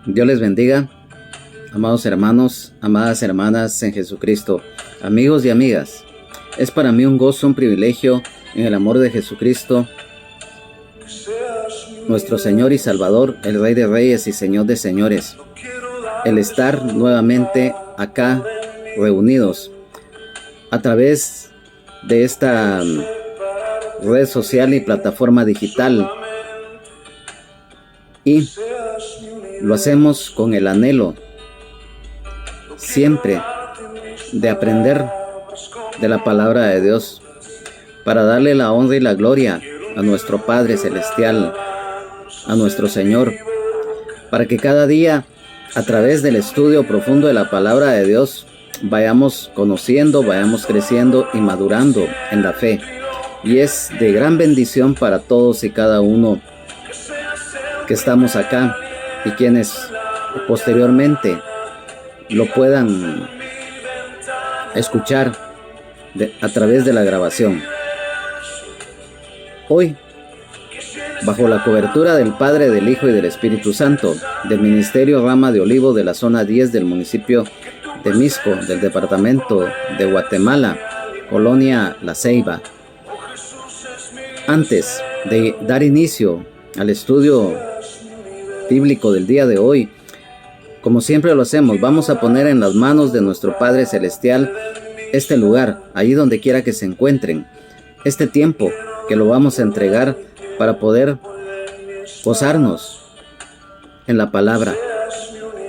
Dios les bendiga, amados hermanos, amadas hermanas en Jesucristo, amigos y amigas. Es para mí un gozo, un privilegio en el amor de Jesucristo, nuestro Señor y Salvador, el Rey de Reyes y Señor de Señores, el estar nuevamente acá reunidos a través de esta red social y plataforma digital, y lo hacemos con el anhelo siempre de aprender de la palabra de Dios para darle la honra y la gloria a nuestro Padre Celestial, a nuestro Señor, para que cada día a través del estudio profundo de la palabra de Dios vayamos conociendo, vayamos creciendo y madurando en la fe. Y es de gran bendición para todos y cada uno que estamos acá y quienes posteriormente lo puedan escuchar a través de la grabación. Hoy, bajo la cobertura del Padre, del Hijo y del Espíritu Santo, del Ministerio Rama de Olivo de la zona 10 del municipio de Mixco, del departamento de Guatemala, colonia La Ceiba. Antes de dar inicio al estudio bíblico del día de hoy, como siempre lo hacemos, vamos a poner en las manos de nuestro Padre Celestial este lugar, ahí donde quiera que se encuentren, este tiempo que lo vamos a entregar para poder posarnos en la palabra.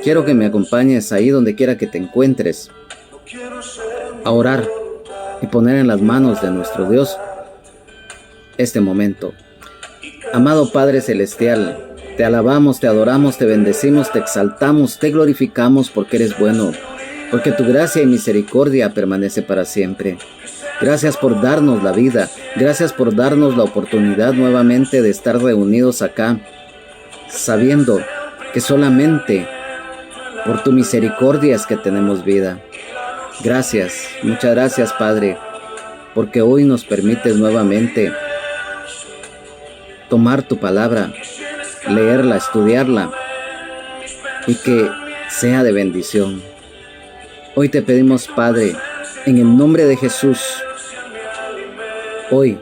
Quiero que me acompañes ahí donde quiera que te encuentres a orar y poner en las manos de nuestro Dios este momento. Amado Padre Celestial, te alabamos, te adoramos, te bendecimos, te exaltamos, te glorificamos porque eres bueno, porque tu gracia y misericordia permanece para siempre. Gracias por darnos la vida, gracias por darnos la oportunidad nuevamente de estar reunidos acá, sabiendo que solamente por tu misericordia es que tenemos vida. Gracias, muchas gracias, Padre, porque hoy nos permites nuevamente tomar tu palabra, leerla, estudiarla y que sea de bendición. Hoy te pedimos, Padre, en el nombre de Jesús, hoy,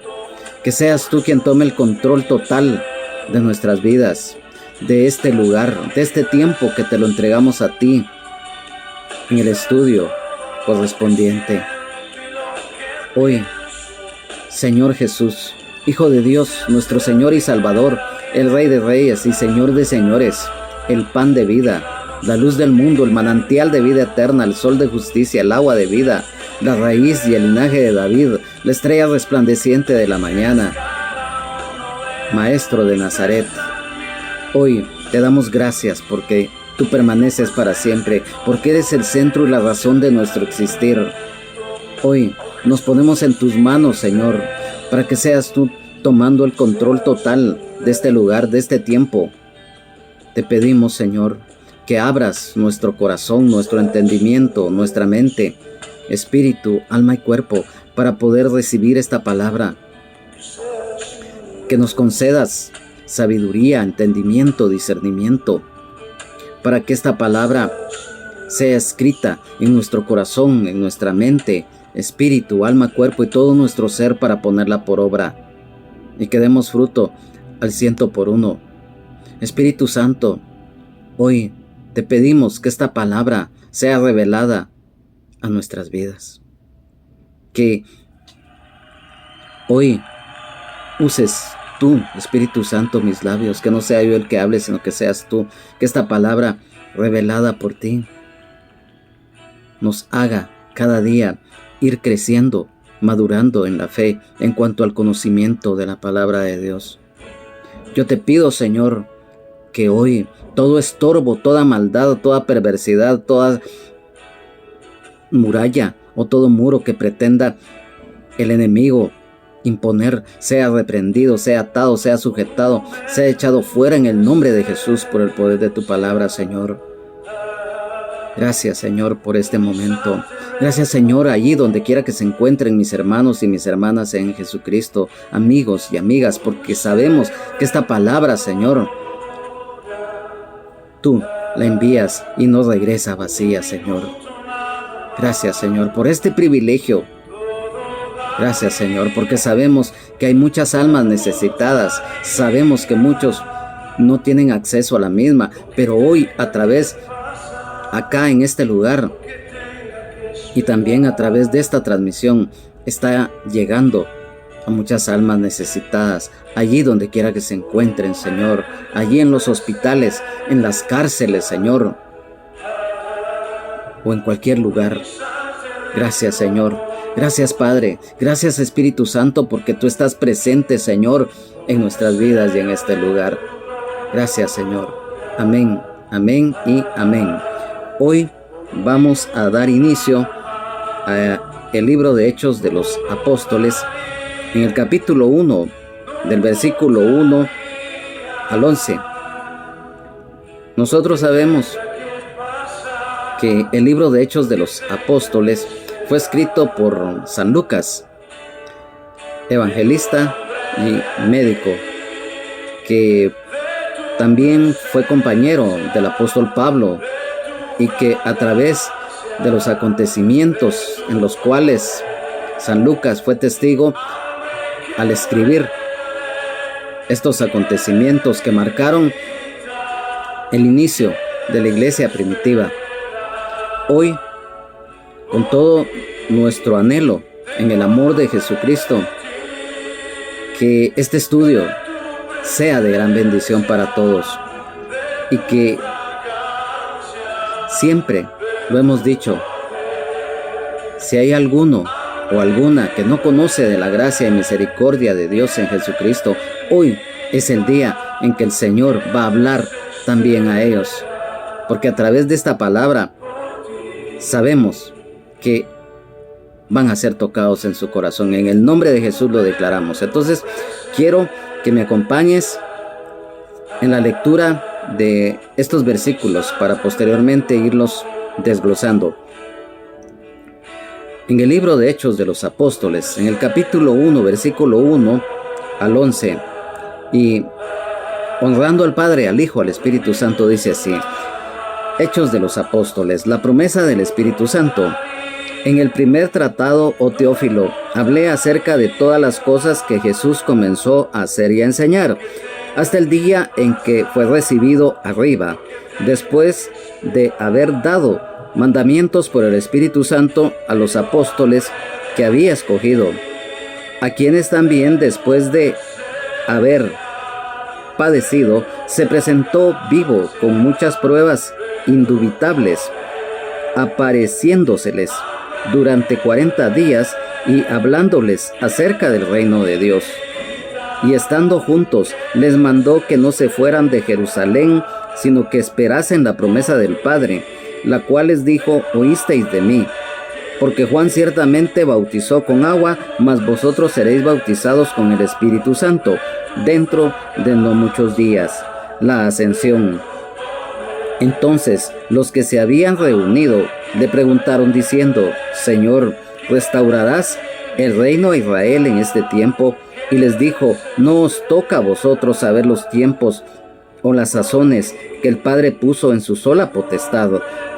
que seas tú quien tome el control total de nuestras vidas, de este lugar, de este tiempo que te lo entregamos a ti en el estudio correspondiente. Hoy, Señor Jesús, Hijo de Dios, nuestro Señor y Salvador, el Rey de Reyes y Señor de Señores, el pan de vida, la luz del mundo, el manantial de vida eterna, el sol de justicia, el agua de vida, la raíz y el linaje de David, la estrella resplandeciente de la mañana, Maestro de Nazaret. Hoy te damos gracias porque tú permaneces para siempre, porque eres el centro y la razón de nuestro existir. Hoy nos ponemos en tus manos, Señor, para que seas tú tomando el control total de este lugar, de este tiempo. Te pedimos, Señor, que abras nuestro corazón, nuestro entendimiento, nuestra mente, espíritu, alma y cuerpo, para poder recibir esta palabra. Que nos concedas sabiduría, entendimiento, discernimiento, para que esta palabra sea escrita en nuestro corazón, en nuestra mente, espíritu, alma, cuerpo y todo nuestro ser, para ponerla por obra y que demos fruto al 100%. Espíritu Santo, hoy te pedimos que esta palabra sea revelada a nuestras vidas. Que hoy uses tú, Espíritu Santo, mis labios, que no sea yo el que hable, sino que seas tú, que esta palabra revelada por ti nos haga cada día ir creciendo, madurando en la fe en cuanto al conocimiento de la palabra de Dios. Yo te pido, Señor, que hoy todo estorbo, toda maldad, toda perversidad, toda muralla o todo muro que pretenda el enemigo imponer, sea reprendido, sea atado, sea sujetado, sea echado fuera en el nombre de Jesús por el poder de tu palabra, Señor. Gracias, Señor, por este momento. Gracias, Señor, allí donde quiera que se encuentren mis hermanos y mis hermanas en Jesucristo, amigos y amigas, porque sabemos que esta palabra, Señor, tú la envías y no regresa vacía, Señor. Gracias, Señor, por este privilegio. Gracias, Señor, porque sabemos que hay muchas almas necesitadas. Sabemos que muchos no tienen acceso a la misma, pero hoy acá en este lugar y también a través de esta transmisión, está llegando a muchas almas necesitadas, allí donde quiera que se encuentren, Señor, allí en los hospitales, en las cárceles, Señor, o en cualquier lugar. Gracias, Señor. Gracias, Padre. Gracias, Espíritu Santo, porque tú estás presente, Señor, en nuestras vidas y en este lugar. Gracias, Señor. Amén, amén y amén. Hoy vamos a dar inicio a el libro de Hechos de los Apóstoles, en el capítulo 1, del versículo 1 al 11. Nosotros sabemos que el libro de Hechos de los Apóstoles fue escrito por San Lucas, evangelista y médico, que también fue compañero del apóstol Pablo, y que a través de los acontecimientos en los cuales San Lucas fue testigo, al escribir estos acontecimientos que marcaron el inicio de la iglesia primitiva. Hoy, con todo nuestro anhelo en el amor de Jesucristo, que este estudio sea de gran bendición para todos, y que siempre lo hemos dicho, si hay alguno o alguna que no conoce de la gracia y misericordia de Dios en Jesucristo, hoy es el día en que el Señor va a hablar también a ellos, porque a través de esta palabra sabemos que van a ser tocados en su corazón. En el nombre de Jesús lo declaramos. Entonces quiero que me acompañes en la lectura de estos versículos para posteriormente irlos desglosando. En el libro de Hechos de los Apóstoles, en el capítulo 1, versículo 1 al 11, y honrando al Padre, al Hijo, al Espíritu Santo, dice así: Hechos de los Apóstoles, la promesa del Espíritu Santo. En el primer tratado, oh Teófilo, hablé acerca de todas las cosas que Jesús comenzó a hacer y a enseñar, hasta el día en que fue recibido arriba, después de haber dado mandamientos por el Espíritu Santo a los apóstoles que había escogido, a quienes también, después de haber padecido, se presentó vivo con muchas pruebas indubitables, apareciéndoseles durante 40 días y hablándoles acerca del reino de Dios. Y estando juntos, les mandó que no se fueran de Jerusalén, sino que esperasen la promesa del Padre, la cual les dijo: oísteis de mí. Porque Juan ciertamente bautizó con agua, mas vosotros seréis bautizados con el Espíritu Santo, dentro de no muchos días. La ascensión. Entonces los que se habían reunido le preguntaron diciendo: Señor, ¿restaurarás el reino a Israel en este tiempo? Y les dijo: no os toca a vosotros saber los tiempos o las sazones que el Padre puso en su sola potestad,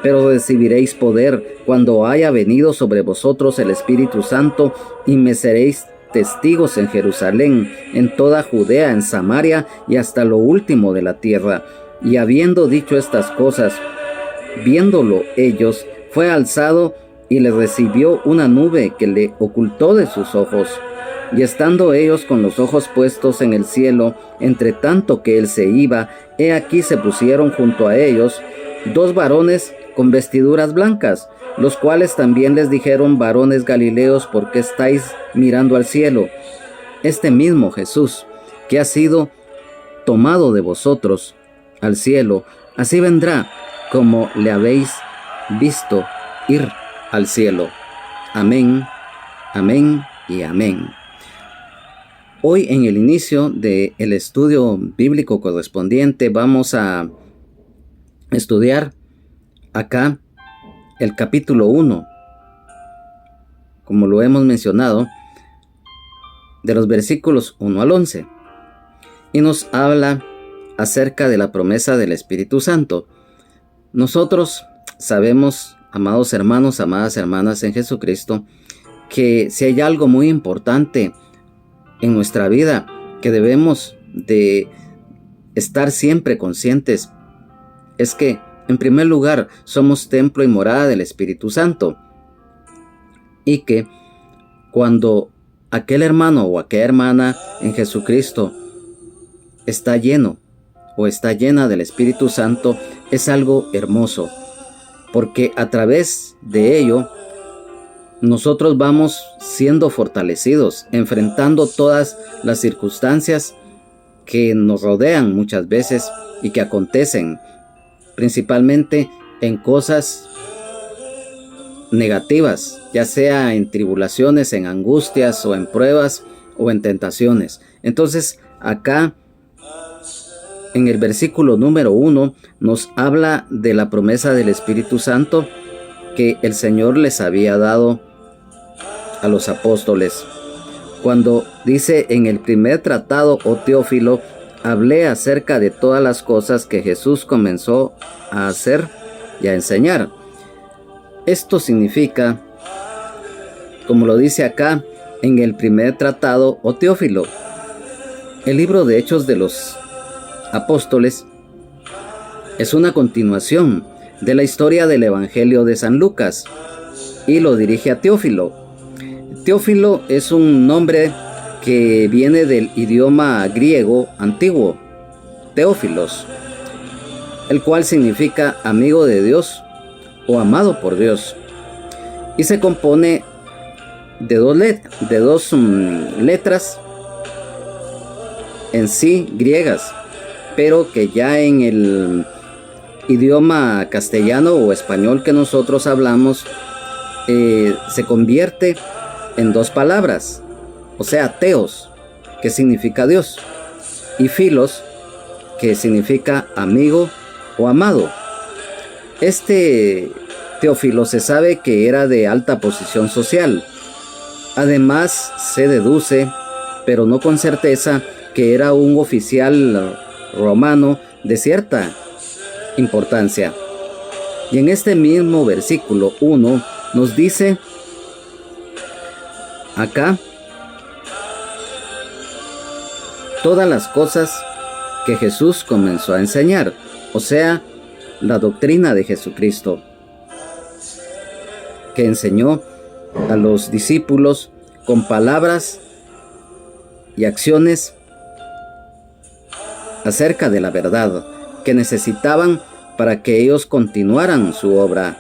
pero recibiréis poder cuando haya venido sobre vosotros el Espíritu Santo, y me seréis testigos en Jerusalén, en toda Judea, en Samaria y hasta lo último de la tierra. Y habiendo dicho estas cosas, viéndolo ellos, fue alzado y le recibió una nube que le ocultó de sus ojos. Y estando ellos con los ojos puestos en el cielo, entre tanto que él se iba, he aquí se pusieron junto a ellos 2 varones con vestiduras blancas, los cuales también les dijeron: varones Galileos, ¿por qué estáis mirando al cielo? Este mismo Jesús, que ha sido tomado de vosotros al cielo, así vendrá como le habéis visto ir al cielo. Amén, amén y amén. Hoy, en el inicio del estudio bíblico correspondiente, vamos a estudiar acá el capítulo 1, como lo hemos mencionado, de los versículos 1 al 11, y nos habla acerca de la promesa del Espíritu Santo. Nosotros sabemos, amados hermanos, amadas hermanas en Jesucristo, que si hay algo muy importante en nuestra vida que debemos de estar siempre conscientes, es que en primer lugar somos templo y morada del Espíritu Santo, y que cuando aquel hermano o aquella hermana en Jesucristo está lleno o está llena del Espíritu Santo, es algo hermoso, porque a través de ello nosotros vamos siendo fortalecidos, enfrentando todas las circunstancias que nos rodean muchas veces y que acontecen principalmente en cosas negativas, ya sea en tribulaciones, en angustias o en pruebas o en tentaciones. Entonces acá en el versículo número 1 nos habla de la promesa del Espíritu Santo que el Señor les había dado a los apóstoles. Cuando dice en el primer tratado, oh Teófilo, hablé acerca de todas las cosas que Jesús comenzó a hacer y a enseñar. Esto significa, como lo dice acá en el primer tratado, oh Teófilo, el libro de Hechos de los Apóstoles es una continuación de la historia del Evangelio de San Lucas y lo dirige a Teófilo. Teófilo es un nombre que viene del idioma griego antiguo, Teófilos, el cual significa amigo de Dios o amado por Dios, y se compone de dos letras en sí griegas, pero que ya en el idioma castellano o español que nosotros hablamos se convierte en dos palabras, o sea, teos, que significa Dios, y filos, que significa amigo o amado. Este Teófilo se sabe que era de alta posición social. Además, se deduce, pero no con certeza, que era un oficial romano de cierta importancia. Y en este mismo versículo 1 nos dice acá todas las cosas que Jesús comenzó a enseñar, o sea, la doctrina de Jesucristo, que enseñó a los discípulos con palabras y acciones acerca de la verdad que necesitaban para que ellos continuaran su obra.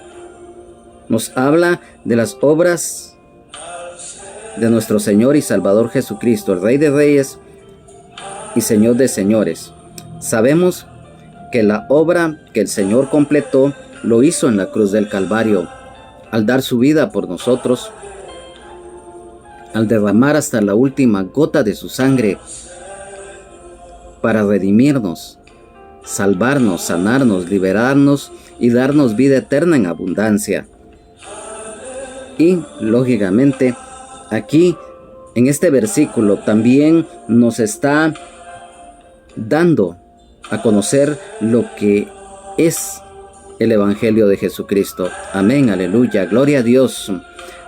Nos habla de las obras de nuestro Señor y Salvador Jesucristo, el Rey de Reyes y Señor de Señores. Sabemos que la obra que el Señor completó lo hizo en la cruz del Calvario, al dar su vida por nosotros, al derramar hasta la última gota de su sangre para redimirnos, salvarnos, sanarnos, liberarnos y darnos vida eterna en abundancia. Y, lógicamente, aquí en este versículo también nos está dando a conocer lo que es el Evangelio de Jesucristo. Amén, aleluya, gloria a Dios.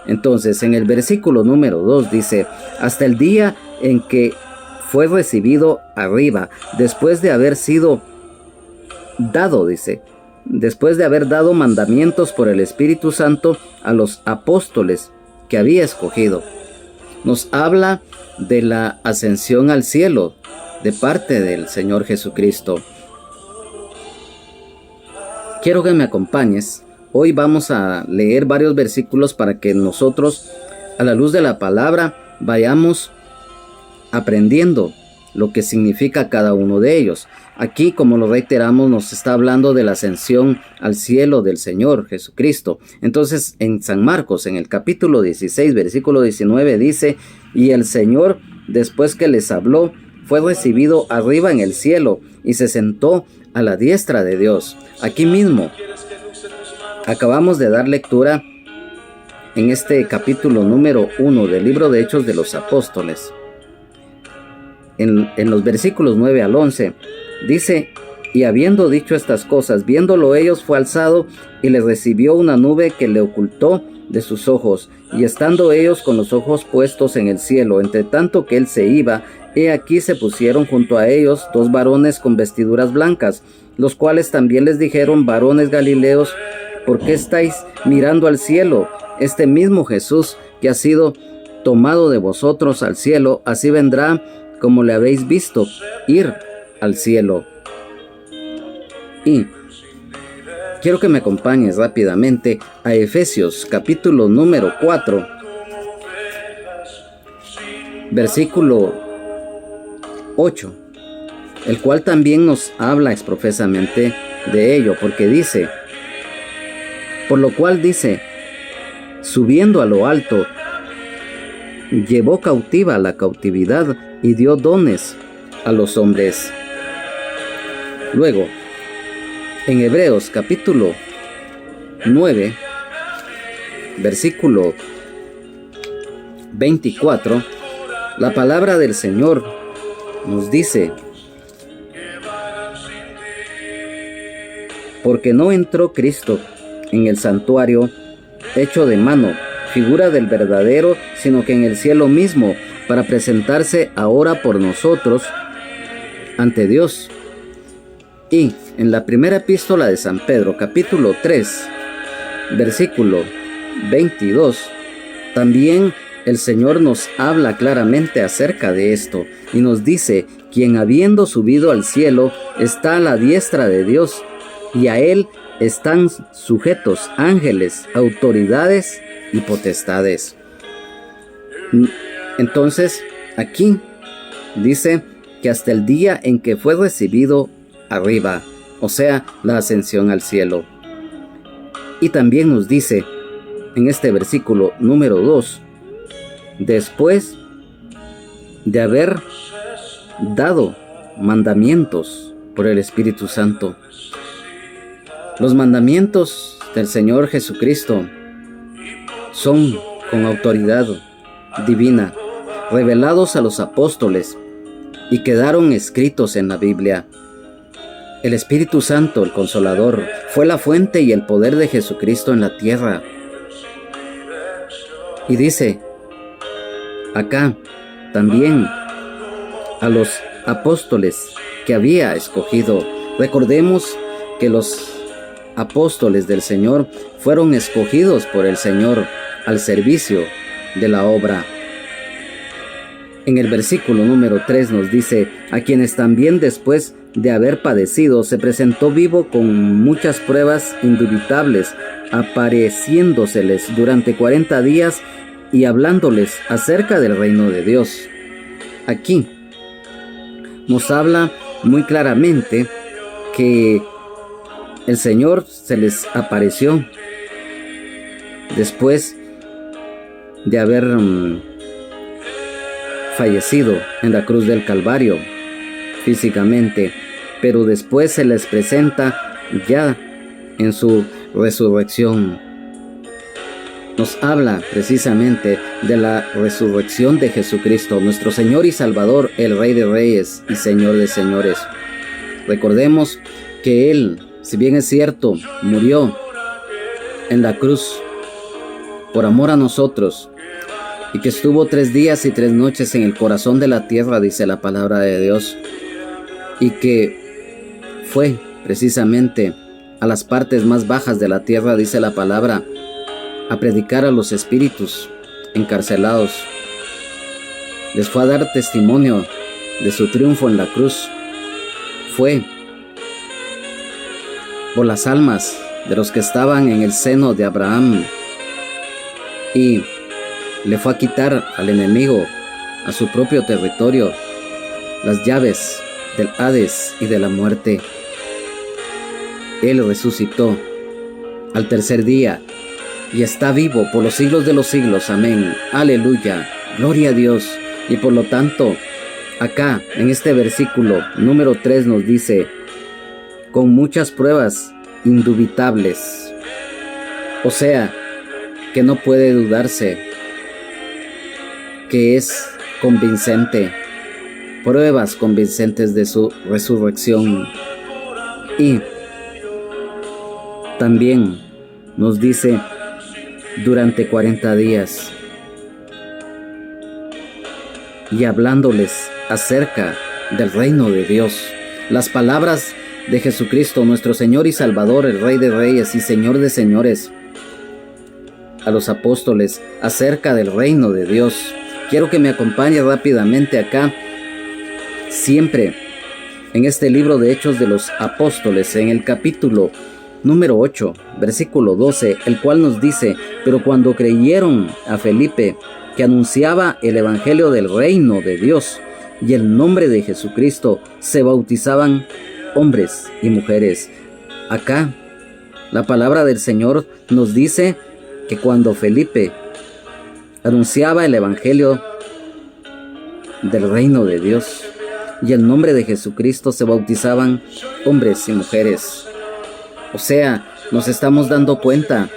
Entonces, en el versículo número 2 dice, hasta el día en que fue recibido arriba, después de haber sido dado, dice, después de haber dado mandamientos por el Espíritu Santo a los apóstoles que había escogido. Nos habla de la ascensión al cielo de parte del Señor Jesucristo. Quiero que me acompañes. Hoy vamos a leer varios versículos para que nosotros, a la luz de la palabra, vayamos aprendiendo lo que significa cada uno de ellos. Aquí, como lo reiteramos, nos está hablando de la ascensión al cielo del Señor Jesucristo. Entonces, en San Marcos, en el capítulo 16, versículo 19, dice, y el Señor, después que les habló, fue recibido arriba en el cielo y se sentó a la diestra de Dios. Aquí mismo acabamos de dar lectura en este capítulo número 1 del libro de Hechos de los Apóstoles. En los versículos 9 al 11 dice Y habiendo dicho estas cosas, viéndolo ellos, fue alzado y le recibió una nube que le ocultó de sus ojos. Y estando ellos con los ojos puestos en el cielo, entre tanto que él se iba, he aquí se pusieron junto a ellos dos varones con vestiduras blancas, los cuales también les dijeron: varones Galileos, ¿por qué estáis mirando al cielo? Este mismo Jesús que ha sido tomado de vosotros al cielo, así vendrá como le habéis visto ir al cielo. Y quiero que me acompañes rápidamente a Efesios capítulo número 4, versículo 8, el cual también nos habla exprofesamente de ello, porque dice, por lo cual dice, subiendo a lo alto, llevó cautiva la cautividad y dio dones a los hombres. Luego, en Hebreos capítulo 9, versículo 24, la palabra del Señor nos dice: porque no entró Cristo en el santuario hecho de mano, figura del verdadero, sino que en el cielo mismo, para presentarse ahora por nosotros ante Dios. Y en la primera epístola de San Pedro, capítulo 3, versículo 22, también el Señor nos habla claramente acerca de esto y nos dice: quien habiendo subido al cielo está a la diestra de Dios, y a él están sujetos ángeles, autoridades y potestades. Entonces, aquí dice que hasta el día en que fue recibido arriba, o sea, la ascensión al cielo. Y también nos dice en este versículo número 2, después de haber dado mandamientos por el Espíritu Santo. Los mandamientos del Señor Jesucristo son con autoridad divina, revelados a los apóstoles y quedaron escritos en la Biblia. El Espíritu Santo, el Consolador, fue la fuente y el poder de Jesucristo en la tierra. Y dice acá también a los apóstoles que había escogido. Recordemos que los apóstoles del Señor fueron escogidos por el Señor al servicio de la obra. En el versículo número 3 nos dice: a quienes también después de haber padecido se presentó vivo con muchas pruebas indubitables, apareciéndoseles durante 40 días y hablándoles acerca del reino de Dios. Aquí nos habla muy claramente que el Señor se les apareció después de haber fallecido en la cruz del Calvario físicamente, pero después se les presenta ya en su resurrección. Nos habla precisamente de la resurrección de Jesucristo, nuestro Señor y Salvador, el Rey de Reyes y Señor de Señores. Recordemos que Él, si bien es cierto, murió en la cruz por amor a nosotros, y que estuvo 3 días y 3 noches en el corazón de la tierra, dice la palabra de Dios, y que fue precisamente a las partes más bajas de la tierra, dice la palabra, a predicar a los espíritus encarcelados. Les fue a dar testimonio de su triunfo en la cruz. Fue por las almas de los que estaban en el seno de Abraham, y le fue a quitar al enemigo a su propio territorio las llaves del Hades y de la muerte. Él resucitó al tercer día y está vivo por los siglos de los siglos. Amén. Aleluya. Gloria a Dios. Y por lo tanto, acá en este versículo número 3 nos dice: con muchas pruebas indubitables. O sea, que no puede dudarse, que es convincente, pruebas convincentes de su resurrección. Y también nos dice durante 40 días y hablándoles acerca del reino de Dios. Las palabras de Jesucristo, nuestro Señor y Salvador, el Rey de Reyes y Señor de Señores, a los apóstoles acerca del reino de Dios. Quiero que me acompañe rápidamente acá, siempre en este libro de Hechos de los Apóstoles, en el capítulo número 8, versículo 12, el cual nos dice: pero cuando creyeron a Felipe, que anunciaba el evangelio del reino de Dios y el nombre de Jesucristo, se bautizaban hombres y mujeres. Acá la palabra del Señor nos dice que cuando Felipe anunciaba el evangelio del reino de Dios y el nombre de Jesucristo, se bautizaban hombres y mujeres. O sea, nos estamos dando cuenta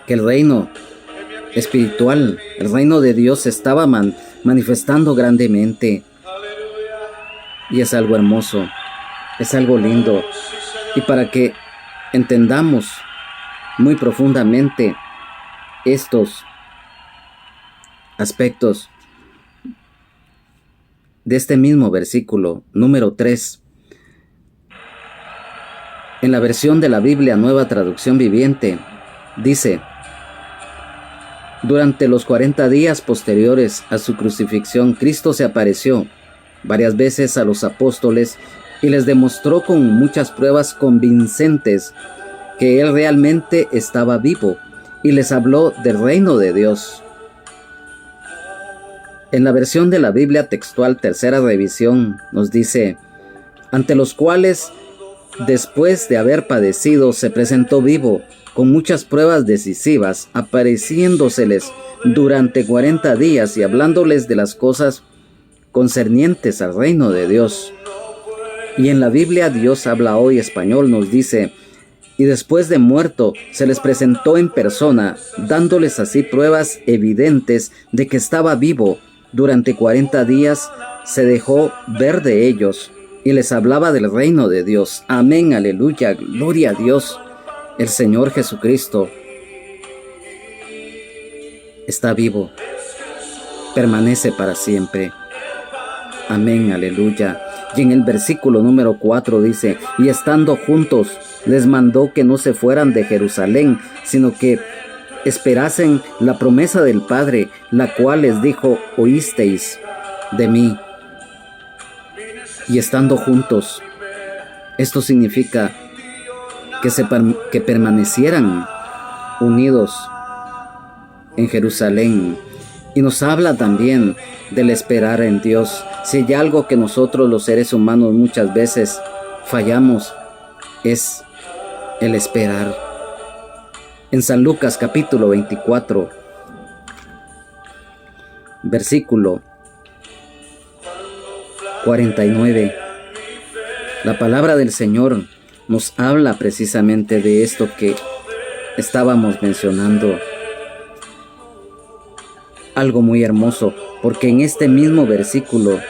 que el reino espiritual, el reino de Dios se estaba manifestando grandemente. Y es algo hermoso, es algo lindo. Y para que entendamos muy profundamente estos aspectos de este mismo versículo número 3, en la versión de la Biblia Nueva Traducción Viviente, dice: durante los 40 días posteriores a su crucifixión, Cristo se apareció varias veces a los apóstoles y les demostró con muchas pruebas convincentes que Él realmente estaba vivo, y les habló del reino de Dios. En la versión de la Biblia textual Tercera Revisión nos dice: ante los cuales, después de haber padecido, se presentó vivo, con muchas pruebas decisivas, apareciéndoseles durante 40 días y hablándoles de las cosas concernientes al reino de Dios. Y en la Biblia Dios habla hoy español nos dice: y después de muerto se les presentó en persona, dándoles así pruebas evidentes de que estaba vivo. Durante 40 días se dejó ver de ellos y les hablaba del reino de Dios. Amén, aleluya, gloria a Dios. El Señor Jesucristo está vivo, permanece para siempre. Amén, aleluya. Y en el versículo número 4 dice: y estando juntos, les mandó que no se fueran de Jerusalén, sino que esperasen la promesa del Padre, la cual les dijo: oísteis de mí. Y estando juntos, esto significa que permanecieran unidos en Jerusalén. Y nos habla también del esperar en Dios. Si hay algo que nosotros los seres humanos muchas veces fallamos, es el esperar. En San Lucas capítulo 24, versículo 49, la palabra del Señor nos habla precisamente de esto que estábamos mencionando. Algo muy hermoso, porque en este mismo versículo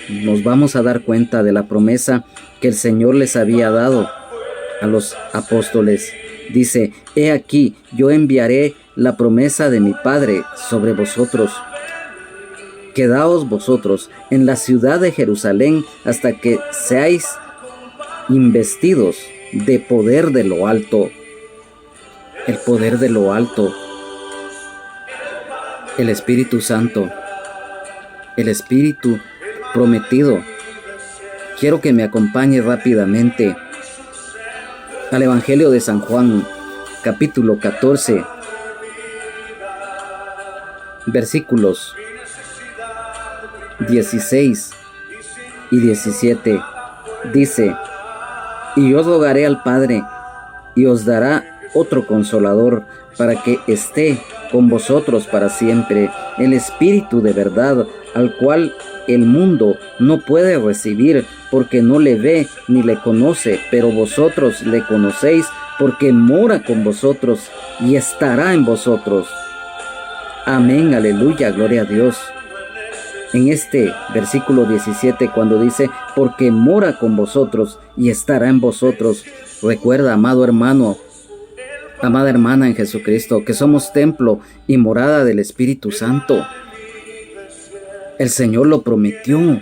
nos vamos a dar cuenta de la promesa que el Señor les había dado a los apóstoles. Dice: he aquí, yo enviaré la promesa de mi Padre sobre vosotros. Quedaos vosotros en la ciudad de Jerusalén hasta que seáis investidos de poder de lo alto. El poder de lo alto, el Espíritu Santo, el Espíritu prometido. Quiero que me acompañe rápidamente al Evangelio de San Juan, capítulo 14, versículos 16 y 17. Dice: y yo rogaré al Padre, y os dará otro consolador, para que esté con vosotros para siempre, el Espíritu de verdad, al cual el mundo no puede recibir, porque no le ve ni le conoce, pero vosotros le conocéis, porque mora con vosotros y estará en vosotros. Amén, aleluya, gloria a Dios. en este versículo 17 cuando dice, porque mora con vosotros y estará en vosotros. Recuerda, amado hermano, amada hermana en Jesucristo, que somos templo y morada del Espíritu Santo. El Señor lo prometió.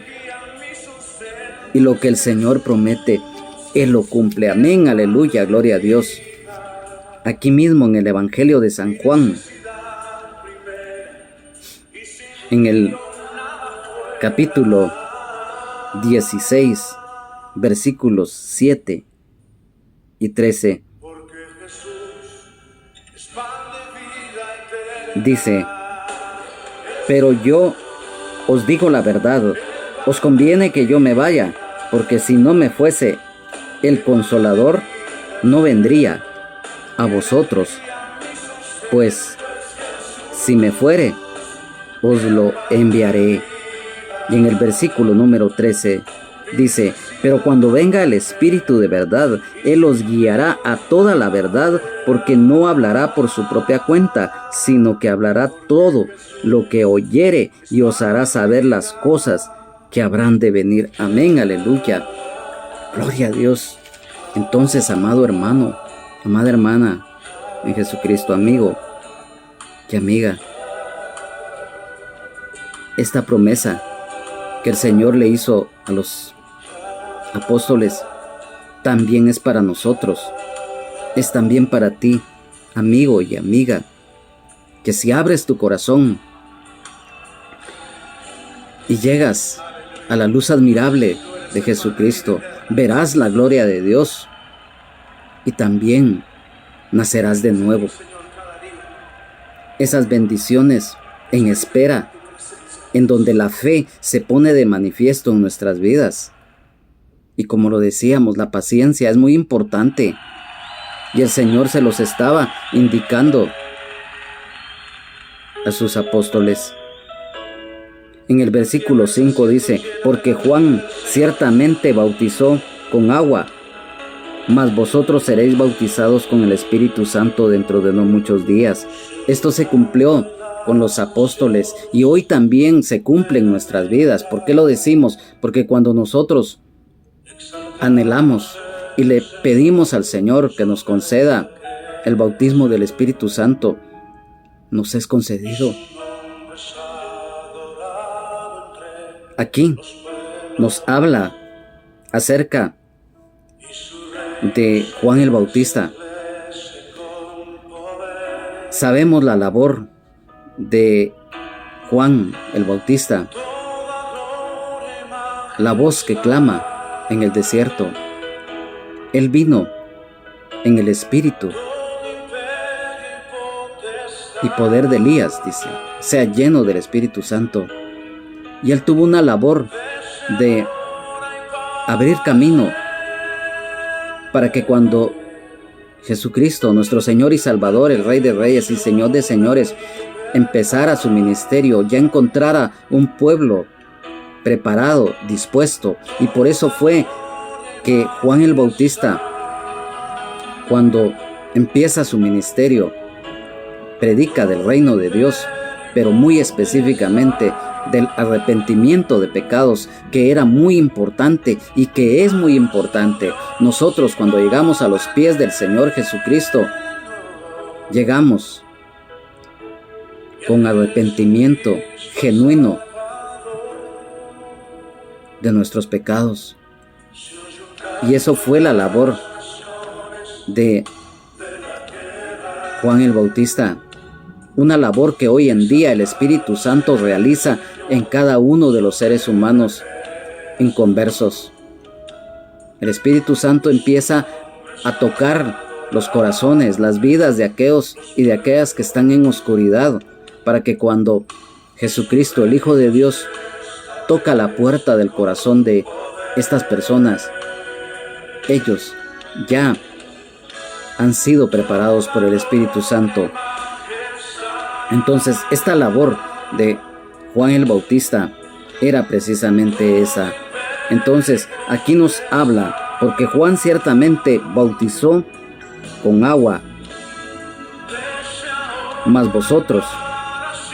Y lo que el Señor promete, Él lo cumple. Amén, aleluya, gloria a Dios. Aquí mismo en el Evangelio de San Juan, en el capítulo 16, versículos 7 y 13, dice, pero yo os digo la verdad, os conviene que yo me vaya, porque si no me fuese, el Consolador no vendría a vosotros, pues si me fuere, os lo enviaré. Y en el versículo número 13 dice, pero cuando venga el Espíritu de verdad, Él os guiará a toda la verdad, porque no hablará por su propia cuenta, sino que hablará todo lo que oyere y os hará saber las cosas que habrán de venir. Amén, aleluya. Gloria a Dios. Entonces, amado hermano, amada hermana en Jesucristo, amigo y amiga, esta promesa que el Señor le hizo a los apóstoles también es para nosotros, es también para ti, amigo y amiga, que si abres tu corazón y llegas a la luz admirable de Jesucristo, verás la gloria de Dios y también nacerás de nuevo. Esas bendiciones en espera, en donde la fe se pone de manifiesto en nuestras vidas. Y como lo decíamos, la paciencia es muy importante. Y el Señor se los estaba indicando a sus apóstoles. En el versículo 5 dice, porque Juan ciertamente bautizó con agua, mas vosotros seréis bautizados con el Espíritu Santo dentro de no muchos días. Esto se cumplió con los apóstoles y hoy también se cumple en nuestras vidas. ¿Por qué lo decimos? Porque cuando nosotros anhelamos y le pedimos al Señor que nos conceda el bautismo del Espíritu Santo, nos es concedido. Aquí nos habla acerca de Juan el Bautista. Sabemos la labor de Juan el Bautista, la voz que clama en el desierto. Él vino en el espíritu y poder de Elías, dice, sea lleno del Espíritu Santo. Y él tuvo una labor de abrir camino para que cuando Jesucristo, nuestro Señor y Salvador, el Rey de Reyes y Señor de Señores, empezara su ministerio, ya encontrara un pueblo preparado, dispuesto. Y por eso fue que Juan el Bautista, cuando empieza su ministerio, predica del reino de Dios, pero muy específicamente del arrepentimiento de pecados, que era muy importante y que es muy importante. Nosotros, cuando llegamos a los pies del Señor Jesucristo, llegamos con arrepentimiento genuino de nuestros pecados. Y eso fue la labor de Juan el Bautista, una labor que hoy en día el Espíritu Santo realiza en cada uno de los seres humanos inconversos. El Espíritu Santo empieza a tocar los corazones, las vidas de aquellos y de aquellas que están en oscuridad, para que cuando Jesucristo, el Hijo de Dios, toca la puerta del corazón de estas personas, ellos ya han sido preparados por el Espíritu Santo. Entonces, esta labor de Juan el Bautista era precisamente esa. Entonces, aquí nos habla, porque Juan ciertamente bautizó con agua, mas vosotros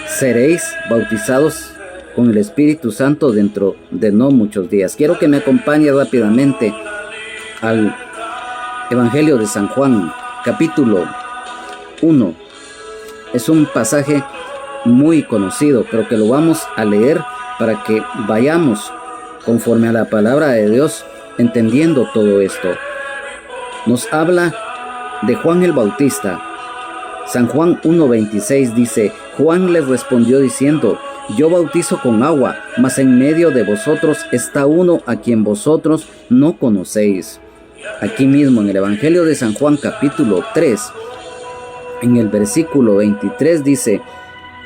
seréis bautizados con el Espíritu Santo dentro de no muchos días. Quiero que me acompañe rápidamente al Evangelio de San Juan, capítulo 1. Es un pasaje muy conocido, pero que lo vamos a leer para que vayamos conforme a la palabra de Dios, entendiendo todo esto. Nos habla de Juan el Bautista. San Juan 1:26 dice: Juan les respondió diciendo: yo bautizo con agua, mas en medio de vosotros está uno a quien vosotros no conocéis. Aquí mismo en el Evangelio de San Juan capítulo 3, en el versículo 23 dice: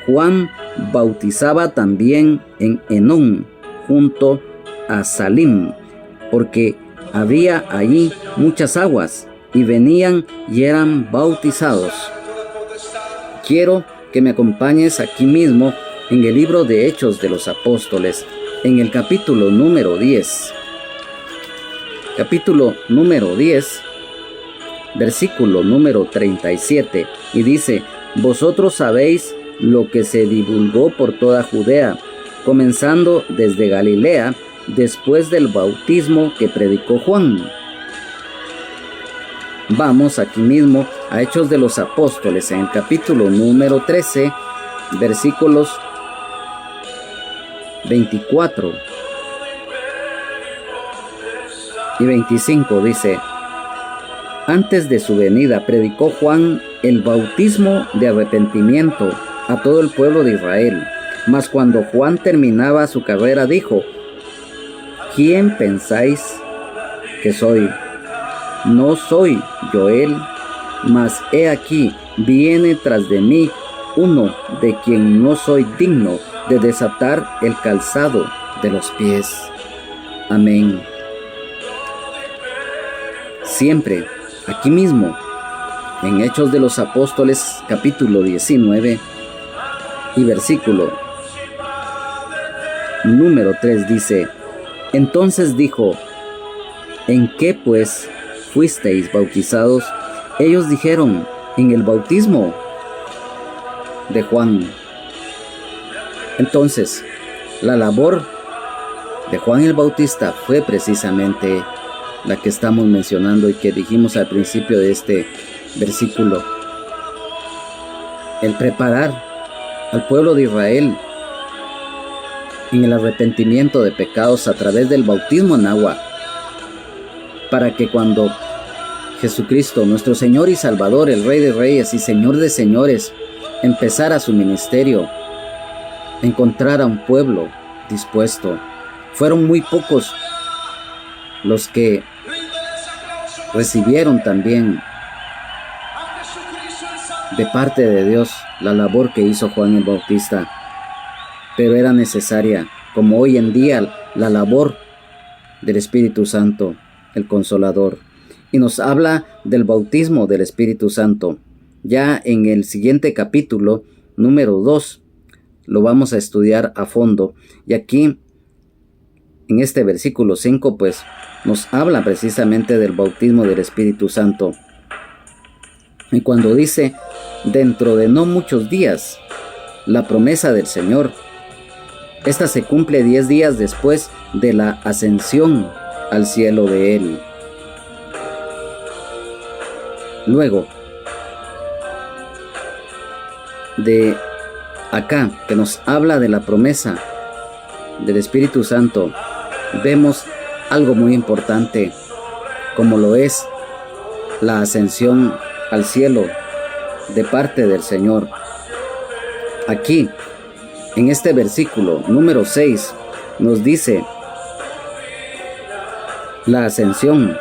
Juan bautizaba también en Enón, junto a Salim, porque había allí muchas aguas, y venían y eran bautizados. Quiero que me acompañes aquí mismo en el libro de Hechos de los Apóstoles, en el capítulo número 10. Capítulo número 10, versículo número 37, y dice: vosotros sabéis lo que se divulgó por toda Judea, comenzando desde Galilea, después del bautismo que predicó Juan. Vamos aquí mismo a Hechos de los Apóstoles, en el capítulo número 13, versículos 24 y 25, dice: antes de su venida predicó Juan el bautismo de arrepentimiento a todo el pueblo de Israel. Mas cuando Juan terminaba su carrera dijo: ¿quién pensáis que soy? No soy yo él, mas he aquí viene tras de mí uno de quien no soy digno de desatar el calzado de los pies. Amén. Siempre, aquí mismo, en Hechos de los Apóstoles, capítulo 19 y versículo número 3 dice: entonces dijo: ¿en qué pues fuisteis bautizados? Ellos dijeron: en el bautismo de Juan. Entonces, la labor de Juan el Bautista fue precisamente la que estamos mencionando y que dijimos al principio de este versículo: el preparar al pueblo de Israel en el arrepentimiento de pecados a través del bautismo en agua, para que cuando Jesucristo, nuestro Señor y Salvador, el Rey de Reyes y Señor de Señores, empezara su ministerio, encontrara un pueblo dispuesto. Fueron muy pocos los que recibieron también de parte de Dios la labor que hizo Juan el Bautista, pero era necesaria, como hoy en día, la labor del Espíritu Santo, el Consolador. Y nos habla del bautismo del Espíritu Santo. Ya en el siguiente capítulo, número 2, lo vamos a estudiar a fondo. Y aquí, en este versículo 5, pues, nos habla precisamente del bautismo del Espíritu Santo. Y cuando dice: dentro de no muchos días, la promesa del Señor, esta se cumple 10 días después de la ascensión al cielo de Él. Luego de acá, que nos habla de la promesa del Espíritu Santo, vemos algo muy importante, como lo es la ascensión al cielo de parte del Señor. Aquí, en este versículo número 6, nos dice la ascensión.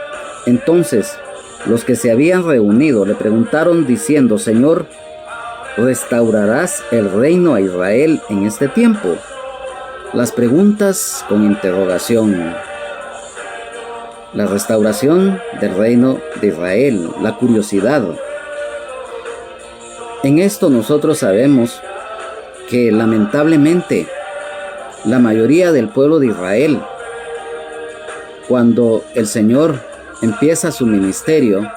Entonces, los que se habían reunido le preguntaron diciendo: Señor, ¿restaurarás el reino a Israel en este tiempo? Las preguntas con interrogación. La restauración del reino de Israel, la curiosidad. En esto nosotros sabemos que lamentablemente la mayoría del pueblo de Israel, cuando el Señor empieza su ministerio,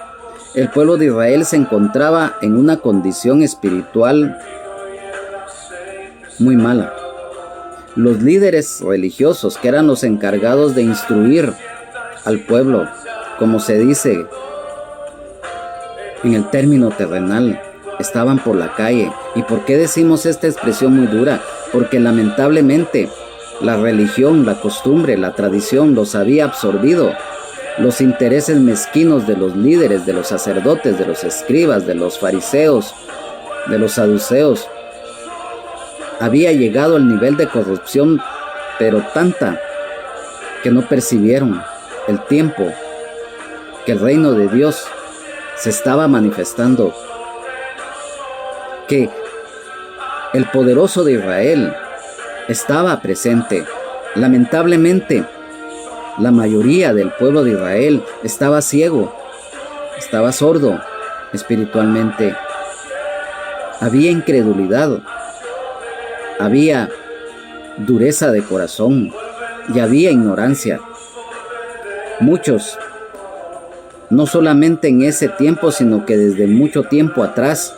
el pueblo de Israel se encontraba en una condición espiritual muy mala. Los líderes religiosos, que eran los encargados de instruir al pueblo, como se dice en el término terrenal, estaban por la calle. ¿Y por qué decimos esta expresión muy dura? Porque lamentablemente la religión, la costumbre, la tradición los había absorbido. Los intereses mezquinos de los líderes, de los sacerdotes, de los escribas, de los fariseos, de los saduceos, había llegado al nivel de corrupción, pero tanta, que no percibieron el tiempo que el reino de Dios se estaba manifestando, que el poderoso de Israel estaba presente. Lamentablemente, la mayoría del pueblo de Israel estaba ciego, estaba sordo espiritualmente. Había incredulidad, había dureza de corazón y había ignorancia. Muchos, no solamente en ese tiempo, sino que desde mucho tiempo atrás,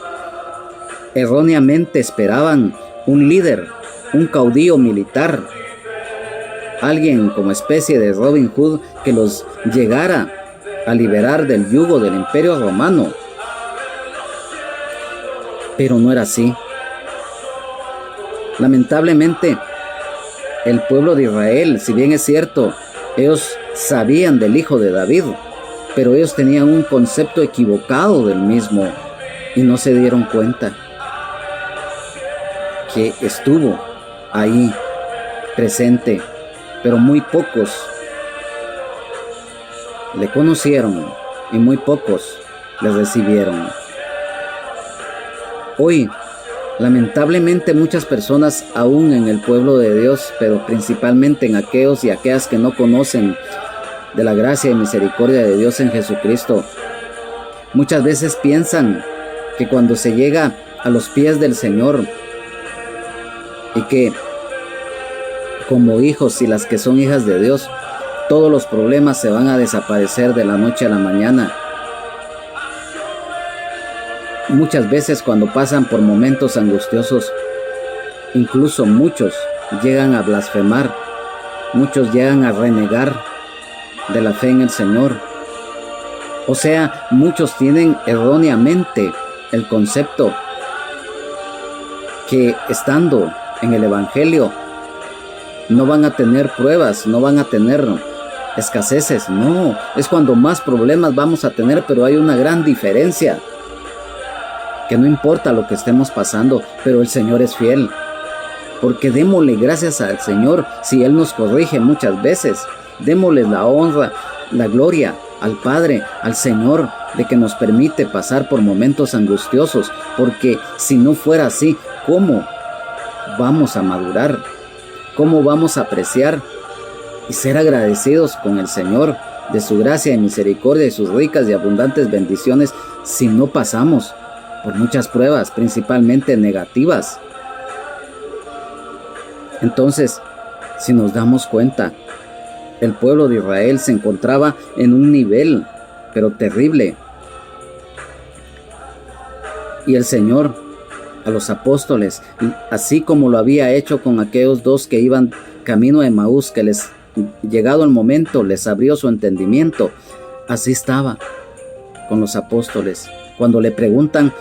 erróneamente esperaban un líder, un caudillo militar, alguien como especie de Robin Hood que los llegara a liberar del yugo del Imperio Romano. Pero no era así. Lamentablemente, el pueblo de Israel, si bien es cierto, ellos sabían del Hijo de David, pero ellos tenían un concepto equivocado del mismo y no se dieron cuenta que estuvo ahí presente, pero muy pocos le conocieron y muy pocos le recibieron. Hoy, lamentablemente, muchas personas aún en el pueblo de Dios, pero principalmente en aquellos y aquellas que no conocen de la gracia y misericordia de Dios en Jesucristo, muchas veces piensan que cuando se llega a los pies del Señor y que como hijos y las que son hijas de Dios, todos los problemas se van a desaparecer de la noche a la mañana. Muchas veces cuando pasan por momentos angustiosos, incluso muchos llegan a blasfemar, muchos llegan a renegar de la fe en el Señor. O sea, muchos tienen erróneamente el concepto que estando en el Evangelio no van a tener pruebas, no van a tener escaseces. No, es cuando más problemas vamos a tener, pero hay una gran diferencia. Que no importa lo que estemos pasando, pero el Señor es fiel. Porque démosle gracias al Señor si Él nos corrige muchas veces. Démosle la honra, la gloria al Padre, al Señor, de que nos permite pasar por momentos angustiosos. Porque si no fuera así, ¿cómo vamos a madurar? ¿Cómo vamos a apreciar y ser agradecidos con el Señor de su gracia y misericordia y sus ricas y abundantes bendiciones si no pasamos por muchas pruebas, principalmente negativas? Entonces, si nos damos cuenta, el pueblo de Israel se encontraba en un nivel, pero terrible. Y el Señor, a los apóstoles, así como lo había hecho con aquellos dos que iban camino a Emaús, que les, llegado el momento, les abrió su entendimiento, así estaba con los apóstoles. Cuando le preguntan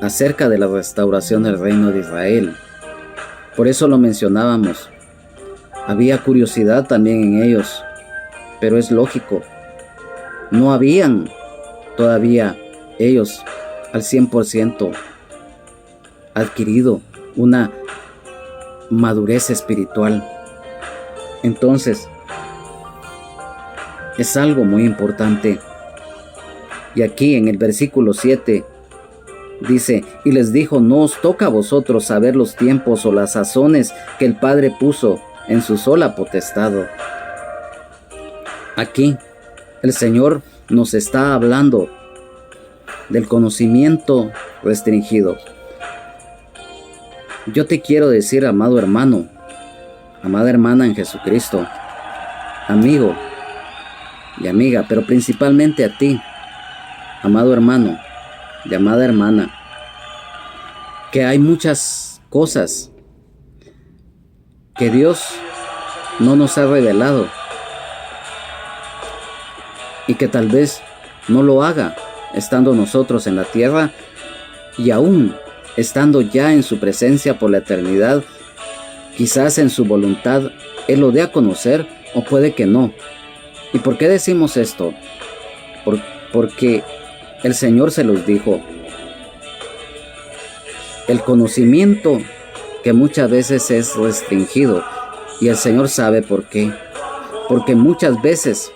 acerca de la restauración del reino de Israel. Por eso lo mencionábamos. Había curiosidad también en ellos, pero es lógico. No habían todavía ellos al 100% adquirido una madurez espiritual. Entonces, es algo muy importante. Y aquí en el versículo 7 dice: y les dijo, no os toca a vosotros saber los tiempos o las sazones que el Padre puso en su sola potestad. Aquí el Señor nos está hablando del conocimiento restringido. Yo te quiero decir, amado hermano, amada hermana en Jesucristo, amigo y amiga, pero principalmente a ti, amado hermano y amada hermana, que hay muchas cosas que Dios no nos ha revelado y que tal vez no lo haga estando nosotros en la tierra y aún estando ya en su presencia por la eternidad. Quizás en su voluntad Él lo dé a conocer o puede que no. ¿Y por qué decimos esto? Porque el Señor se los dijo. El conocimiento que muchas veces es restringido, y el Señor sabe por qué. Porque muchas veces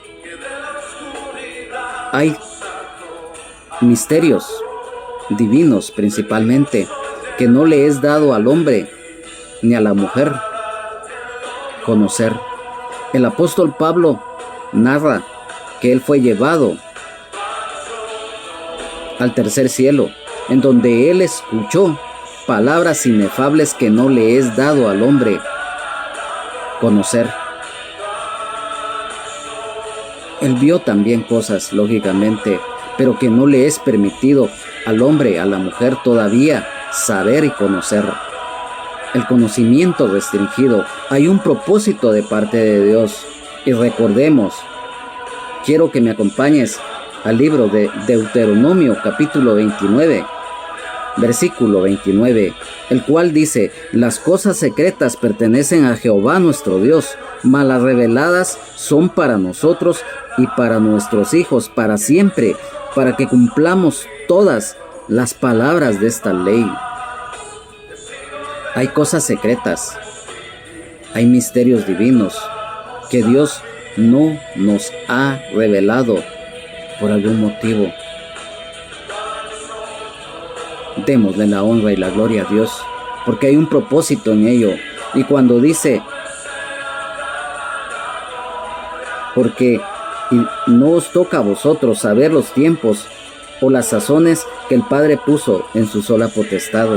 hay misterios divinos principalmente que no le es dado al hombre ni a la mujer conocer. El apóstol Pablo narra que él fue llevado al tercer cielo, en donde él escuchó palabras inefables que no le es dado al hombre conocer. Él vio también cosas, lógicamente, pero que no le es permitido al hombre, a la mujer todavía saber y conocer. El conocimiento restringido. Hay un propósito de parte de Dios. Y recordemos, quiero que me acompañes al libro de Deuteronomio capítulo 29, versículo 29, el cual dice: las cosas secretas pertenecen a Jehová nuestro Dios, mas las reveladas son para nosotros y para nuestros hijos para siempre, para que cumplamos todas las palabras de esta ley. Hay cosas secretas, hay misterios divinos que Dios no nos ha revelado por algún motivo. Démosle la honra y la gloria a Dios, porque hay un propósito en ello. Y cuando dice, porque no os toca a vosotros saber los tiempos o las sazones que el Padre puso en su sola potestad.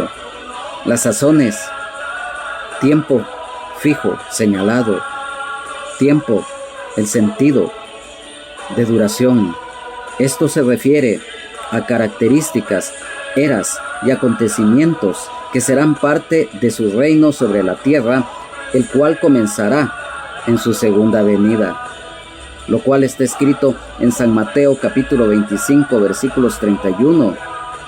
Las sazones, tiempo fijo, señalado, tiempo, el sentido de duración. Esto se refiere a características, eras y acontecimientos que serán parte de su reino sobre la tierra, el cual comenzará en su segunda venida, lo cual está escrito en San Mateo capítulo 25 versículos 31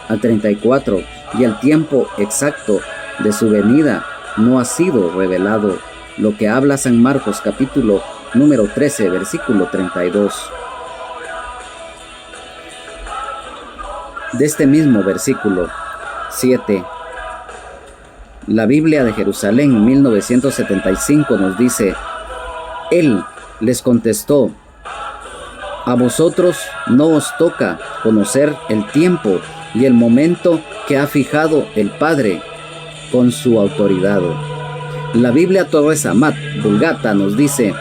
al 34, y el tiempo exacto de su venida no ha sido revelado, lo que habla San Marcos capítulo número 13 versículo 32. De este mismo versículo 7, la Biblia de Jerusalén 1975 nos dice: Él les contestó: a vosotros no os toca conocer el tiempo y el momento que ha fijado el Padre con su autoridad. La Biblia Torres Amat Vulgata nos dice: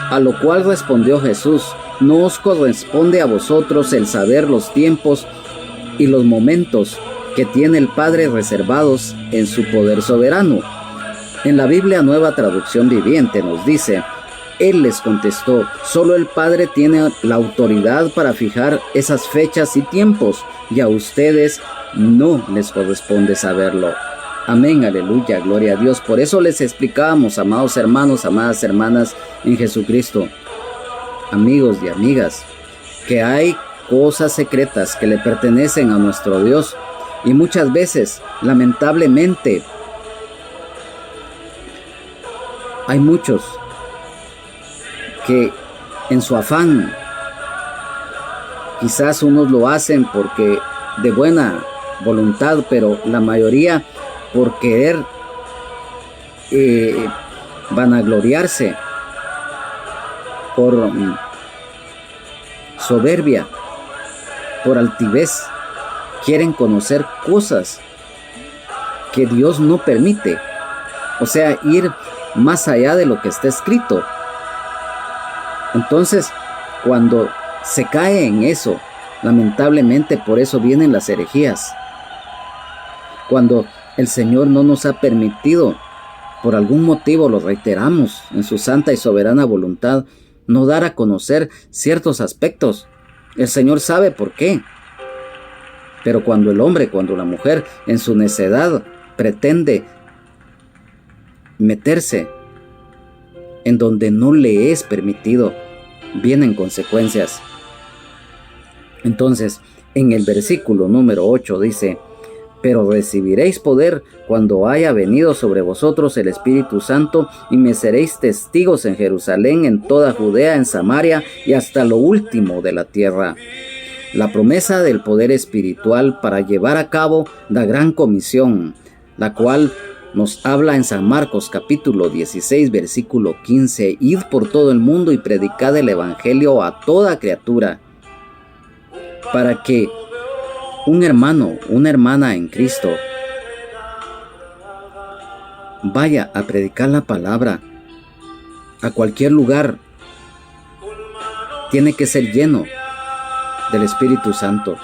a lo cual respondió Jesús: no os corresponde a vosotros el saber los tiempos y los momentos que tiene el Padre reservados en su poder soberano. En la Biblia Nueva Traducción Viviente nos dice: Él les contestó: solo el Padre tiene la autoridad para fijar esas fechas y tiempos, y a ustedes no les corresponde saberlo. Amén, aleluya, gloria a Dios. Por eso les explicábamos, amados hermanos, amadas hermanas en Jesucristo, amigos y amigas, que hay cosas secretas que le pertenecen a nuestro Dios, y muchas veces, lamentablemente, hay muchos que en su afán, quizás unos lo hacen porque de buena voluntad, pero la mayoría por querer vanagloriarse, por soberbia, por altivez, quieren conocer cosas que Dios no permite, o sea, ir más allá de lo que está escrito. Entonces, cuando se cae en eso, lamentablemente por eso vienen las herejías. Cuando el Señor no nos ha permitido, por algún motivo, lo reiteramos, en su santa y soberana voluntad, no dar a conocer ciertos aspectos. El Señor sabe por qué. Pero cuando el hombre, cuando la mujer, en su necedad, pretende meterse en donde no le es permitido, vienen consecuencias. Entonces, en el versículo número 8 dice: pero recibiréis poder cuando haya venido sobre vosotros el Espíritu Santo, y me seréis testigos en Jerusalén, en toda Judea, en Samaria y hasta lo último de la tierra. La promesa del poder espiritual para llevar a cabo la gran comisión, la cual nos habla en San Marcos capítulo 16 versículo 15: id por todo el mundo y predicad el evangelio a toda criatura, para que un hermano, una hermana en Cristo vaya a predicar la palabra a cualquier lugar. Tiene que ser lleno del Espíritu Santo.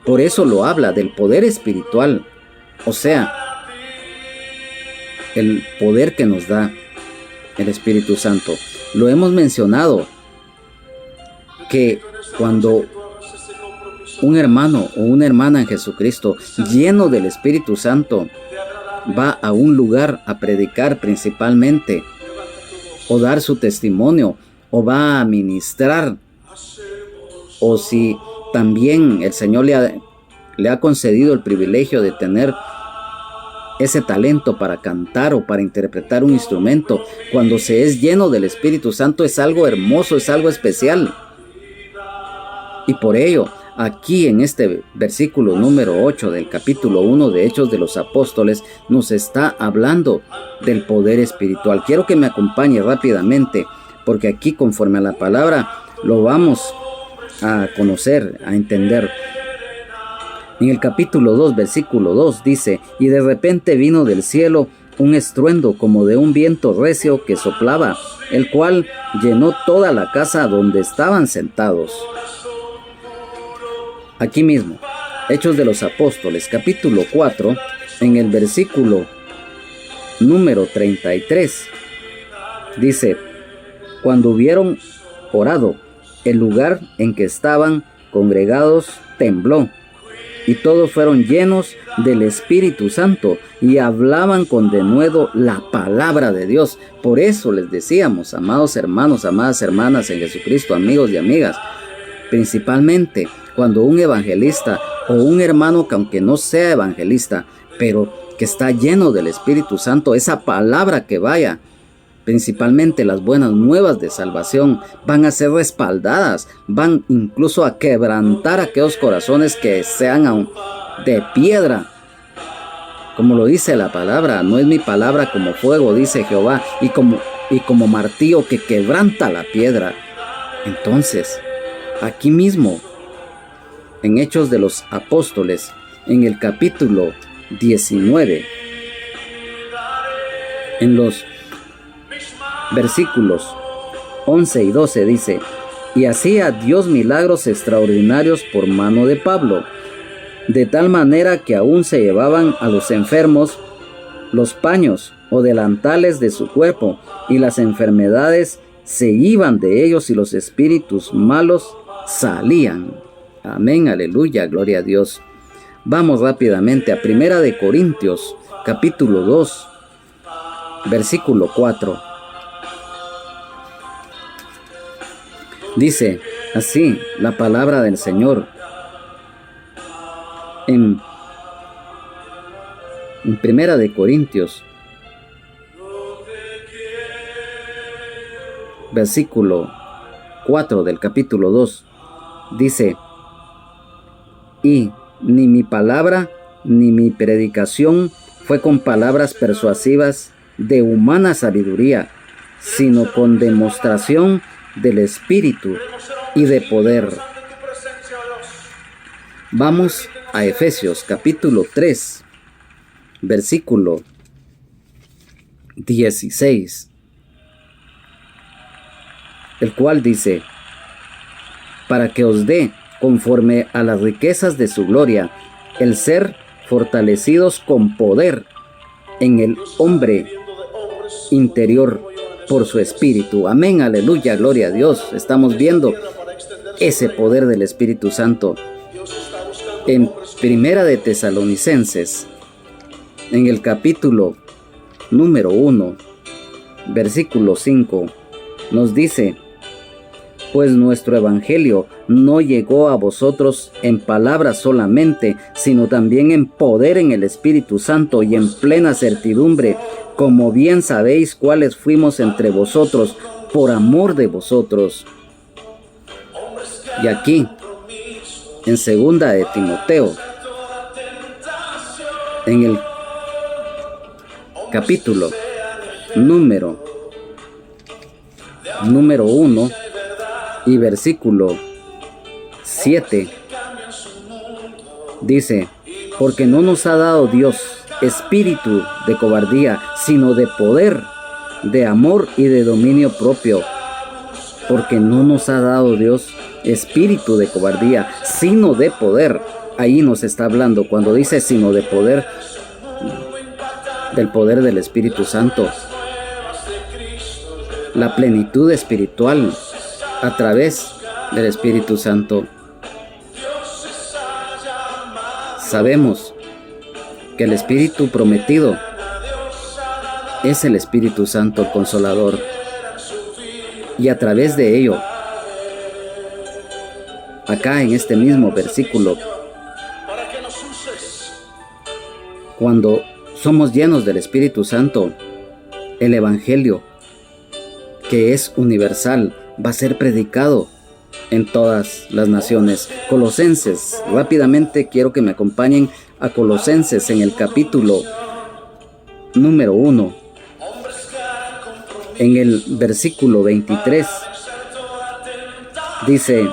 Por eso lo habla del poder espiritual, o sea, el poder que nos da el Espíritu Santo. Lo hemos mencionado, que cuando un hermano o una hermana en Jesucristo lleno del Espíritu Santo va a un lugar a predicar principalmente, o dar su testimonio, o va a ministrar, o si también el Señor le ha concedido el privilegio de tener ese talento para cantar o para interpretar un instrumento, cuando se es lleno del Espíritu Santo es algo hermoso, es algo especial. Y por ello, aquí en este versículo número 8 del capítulo 1 de Hechos de los Apóstoles nos está hablando del poder espiritual. Quiero que me acompañe rápidamente, porque aquí conforme a la palabra lo vamos a conocer, a entender. En el capítulo 2, versículo 2 dice: y de repente vino del cielo un estruendo como de un viento recio que soplaba, el cual llenó toda la casa donde estaban sentados. Aquí mismo, Hechos de los Apóstoles, capítulo 4, en el versículo número 33, dice: cuando hubieron orado, el lugar en que estaban congregados tembló, y todos fueron llenos del Espíritu Santo, y hablaban con denuedo la palabra de Dios. Por eso les decíamos, amados hermanos, amadas hermanas en Jesucristo, amigos y amigas, principalmente cuando un evangelista o un hermano que aunque no sea evangelista, pero que está lleno del Espíritu Santo, esa palabra que vaya, principalmente las buenas nuevas de salvación, van a ser respaldadas, van incluso a quebrantar aquellos corazones que sean aún de piedra. Como lo dice la palabra, no es mi palabra como fuego, dice Jehová, y como martillo que quebranta la piedra. Entonces, aquí mismo, en Hechos de los Apóstoles, en el capítulo 19, en los versículos 11 y 12 dice: y hacía Dios milagros extraordinarios por mano de Pablo, de tal manera que aún se llevaban a los enfermos los paños o delantales de su cuerpo, y las enfermedades se iban de ellos y los espíritus malos salían. Amén, aleluya, gloria a Dios. Vamos rápidamente a Primera de Corintios, capítulo 2, versículo 4. Dice así la palabra del Señor en Primera de Corintios, versículo 4 del capítulo 2. Dice: y ni mi palabra ni mi predicación fue con palabras persuasivas de humana sabiduría, sino con demostración del Espíritu y de poder. Vamos a Efesios capítulo 3, versículo 16, el cual dice: para que os dé, conforme a las riquezas de su gloria, el ser fortalecidos con poder en el hombre interior por su Espíritu. Amén, aleluya, gloria a Dios. Estamos viendo ese poder del Espíritu Santo en Primera de Tesalonicenses, en el capítulo número 1, versículo 5, nos dice: pues nuestro evangelio no llegó a vosotros en palabras solamente, sino también en poder en el Espíritu Santo y en plena certidumbre, como bien sabéis cuáles fuimos entre vosotros por amor de vosotros. Y aquí, en segunda de Timoteo, en el capítulo número 1 y versículo 7, dice: porque no nos ha dado Dios espíritu de cobardía, sino de poder, de amor y de dominio propio. Porque no nos ha dado Dios espíritu de cobardía, sino de poder. Ahí nos está hablando, cuando dice sino de poder, del poder del Espíritu Santo. La plenitud espiritual a través del Espíritu Santo. Sabemos que el Espíritu prometido es el Espíritu Santo, el Consolador. Y a través de ello, acá en este mismo versículo, cuando somos llenos del Espíritu Santo, el Evangelio, que es universal, va a ser predicado en todas las naciones. Colosenses, rápidamente quiero que me acompañen a Colosenses en el capítulo número 1, en el versículo 23, dice: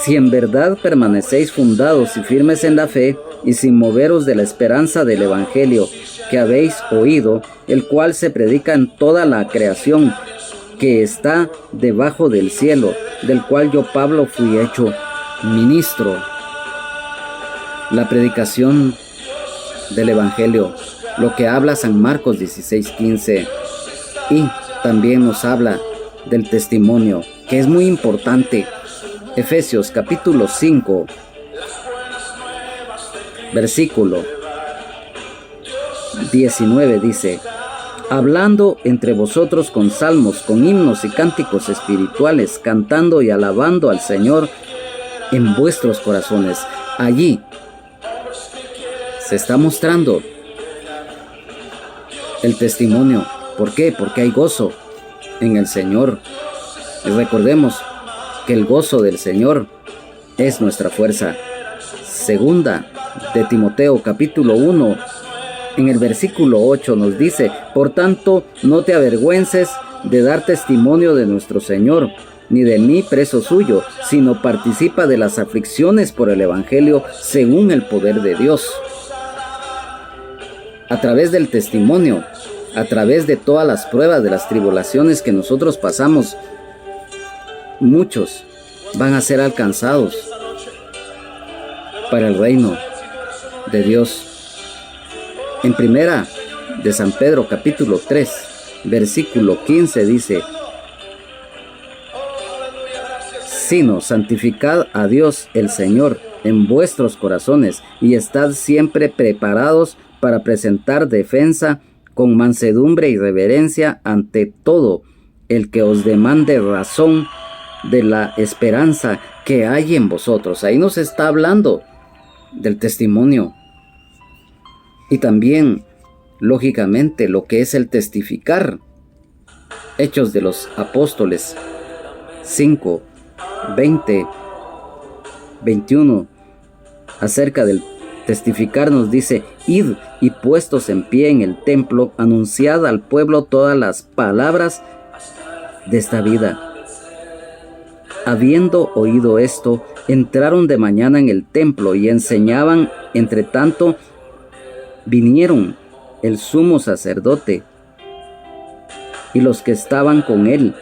si en verdad permanecéis fundados y firmes en la fe, y sin moveros de la esperanza del Evangelio que habéis oído, el cual se predica en toda la creación que está debajo del cielo, del cual yo, Pablo, fui hecho ministro. La predicación del Evangelio, lo que habla San Marcos 16:15, y también nos habla del testimonio, que es muy importante. Efesios capítulo 5, versículo 19 dice: hablando entre vosotros con salmos, con himnos y cánticos espirituales, cantando y alabando al Señor en vuestros corazones. Allí se está mostrando el testimonio. ¿Por qué? Porque hay gozo en el Señor. Y recordemos que el gozo del Señor es nuestra fuerza. Segunda de Timoteo capítulo 1, en el versículo 8 nos dice: por tanto, no te avergüences de dar testimonio de nuestro Señor, ni de mí preso suyo, sino participa de las aflicciones por el Evangelio según el poder de Dios. A través del testimonio, a través de todas las pruebas, de las tribulaciones que nosotros pasamos, muchos van a ser alcanzados para el reino de Dios. En primera de San Pedro capítulo 3, versículo 15 dice: sino santificad a Dios el Señor en vuestros corazones, y estad siempre preparados para presentar defensa con mansedumbre y reverencia ante todo el que os demande razón de la esperanza que hay en vosotros. Ahí nos está hablando del testimonio. Y también, lógicamente, lo que es el testificar. Hechos de los Apóstoles 5, 20, 21. Acerca del testificar nos dice: id y puestos en pie en el templo, anunciad al pueblo todas las palabras de esta vida. Habiendo oído esto, entraron de mañana en el templo y enseñaban. Entre tanto, vinieron el sumo sacerdote y los que estaban con él,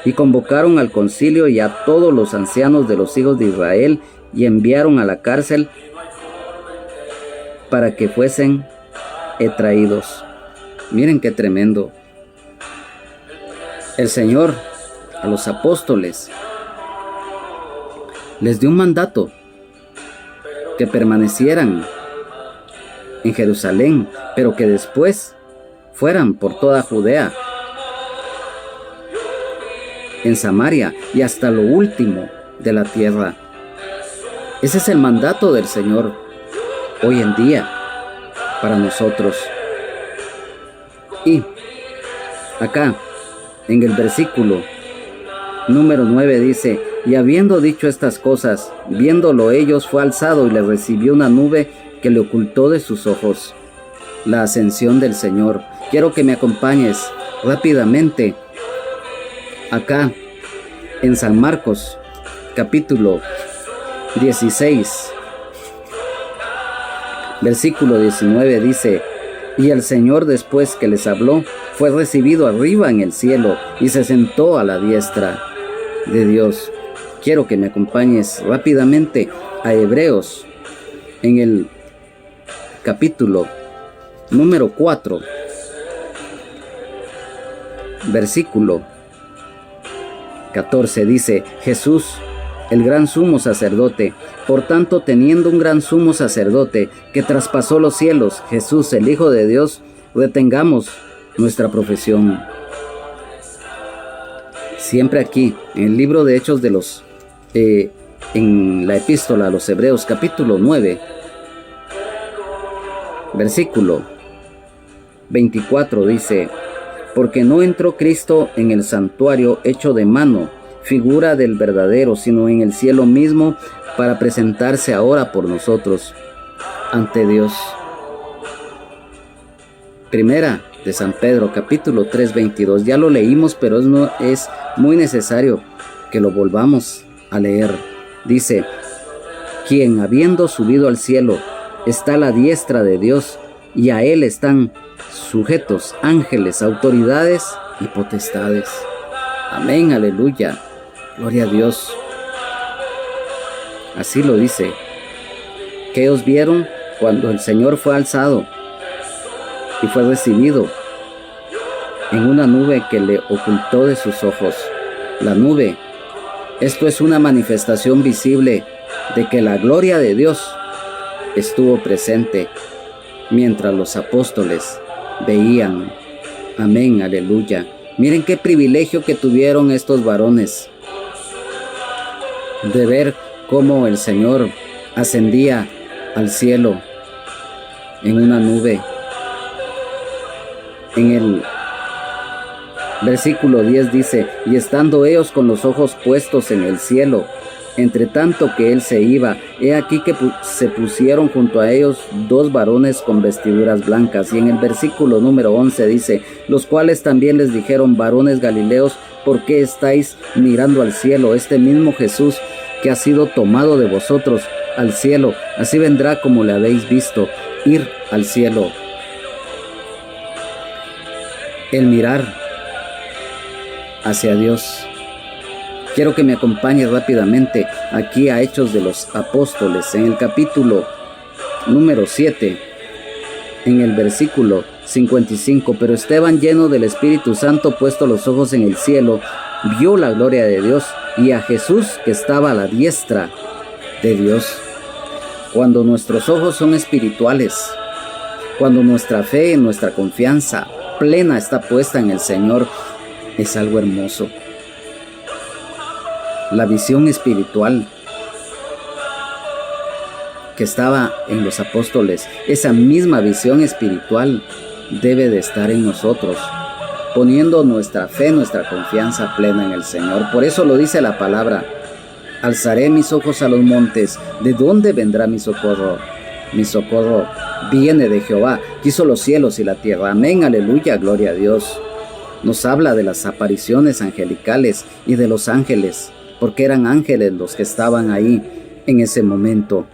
y convocaron al concilio y a todos los ancianos de los hijos de Israel, y enviaron a la cárcel para que fuesen traídos. Miren qué tremendo. El Señor a los apóstoles les dio un mandato: que permanecieran en Jerusalén, pero que después fueran por toda Judea, en Samaria y hasta lo último de la tierra. Ese es el mandato del Señor hoy en día para nosotros. Y acá, en el versículo número 9 dice: y habiendo dicho estas cosas, viéndolo ellos, fue alzado y le recibió una nube que le ocultó de sus ojos. La ascensión del Señor. Quiero que me acompañes rápidamente acá en San Marcos, capítulo 16, versículo 19 dice: y el Señor, después que les habló, fue recibido arriba en el cielo y se sentó a la diestra de Dios. Quiero que me acompañes rápidamente a Hebreos en el capítulo número 4, versículo 14 dice: Jesús, el gran sumo sacerdote, por tanto, teniendo un gran sumo sacerdote que traspasó los cielos, Jesús, el Hijo de Dios, retengamos nuestra profesión. Siempre aquí, en el libro de Hechos de los, en la epístola a los Hebreos, capítulo 9, versículo 24 dice: porque no entró Cristo en el santuario hecho de mano, figura del verdadero, sino en el cielo mismo, para presentarse ahora por nosotros ante Dios. Primera de San Pedro, capítulo 3, 22. Ya lo leímos, pero es muy necesario que lo volvamos a leer. Dice: quien, habiendo subido al cielo, está a la diestra de Dios, y a él están sujetos ángeles, autoridades y potestades. Amén, aleluya, gloria a Dios. Así lo dice. ¿Qué ellos vieron cuando el Señor fue alzado y fue recibido en una nube que le ocultó de sus ojos? La nube, esto es una manifestación visible de que la gloria de Dios estuvo presente mientras los apóstoles veían. Amén, aleluya. Miren qué privilegio que tuvieron estos varones de ver cómo el Señor ascendía al cielo en una nube. En el versículo 10 dice: y estando ellos con los ojos puestos en el cielo, entre tanto que él se iba, he aquí que se pusieron junto a ellos dos varones con vestiduras blancas. Y en el versículo número 11 dice: los cuales también les dijeron: varones galileos, ¿por qué estáis mirando al cielo? Este mismo Jesús que ha sido tomado de vosotros al cielo, así vendrá como le habéis visto ir al cielo. El mirar hacia Dios. Quiero que me acompañe rápidamente aquí a Hechos de los Apóstoles, en el capítulo número 7, en el versículo 55. Pero Esteban, lleno del Espíritu Santo, puesto los ojos en el cielo, vio la gloria de Dios y a Jesús que estaba a la diestra de Dios. Cuando nuestros ojos son espirituales, cuando nuestra fe, nuestra confianza plena está puesta en el Señor, es algo hermoso. La visión espiritual que estaba en los apóstoles, esa misma visión espiritual debe de estar en nosotros, poniendo nuestra fe, nuestra confianza plena en el Señor. Por eso lo dice la palabra: alzaré mis ojos a los montes, ¿de dónde vendrá mi socorro? Mi socorro viene de Jehová, que hizo los cielos y la tierra. Amén, aleluya, gloria a Dios. Nos habla de las apariciones angelicales y de los ángeles, porque eran ángeles los que estaban ahí en ese momento.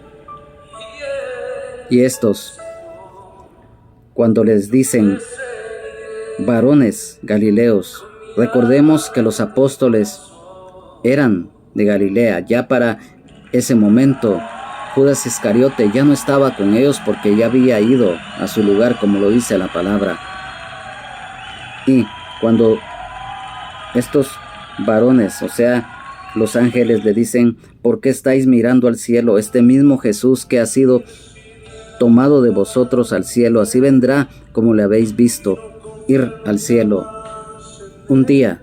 Y estos, cuando les dicen varones galileos, recordemos que los apóstoles eran de Galilea. Ya para ese momento, Judas Iscariote ya no estaba con ellos porque ya había ido a su lugar, como lo dice la palabra. Y cuando estos varones, o sea, los ángeles, le dicen: ¿por qué estáis mirando al cielo? Este mismo Jesús que ha sido tomado de vosotros al cielo, así vendrá como le habéis visto ir al cielo. Un día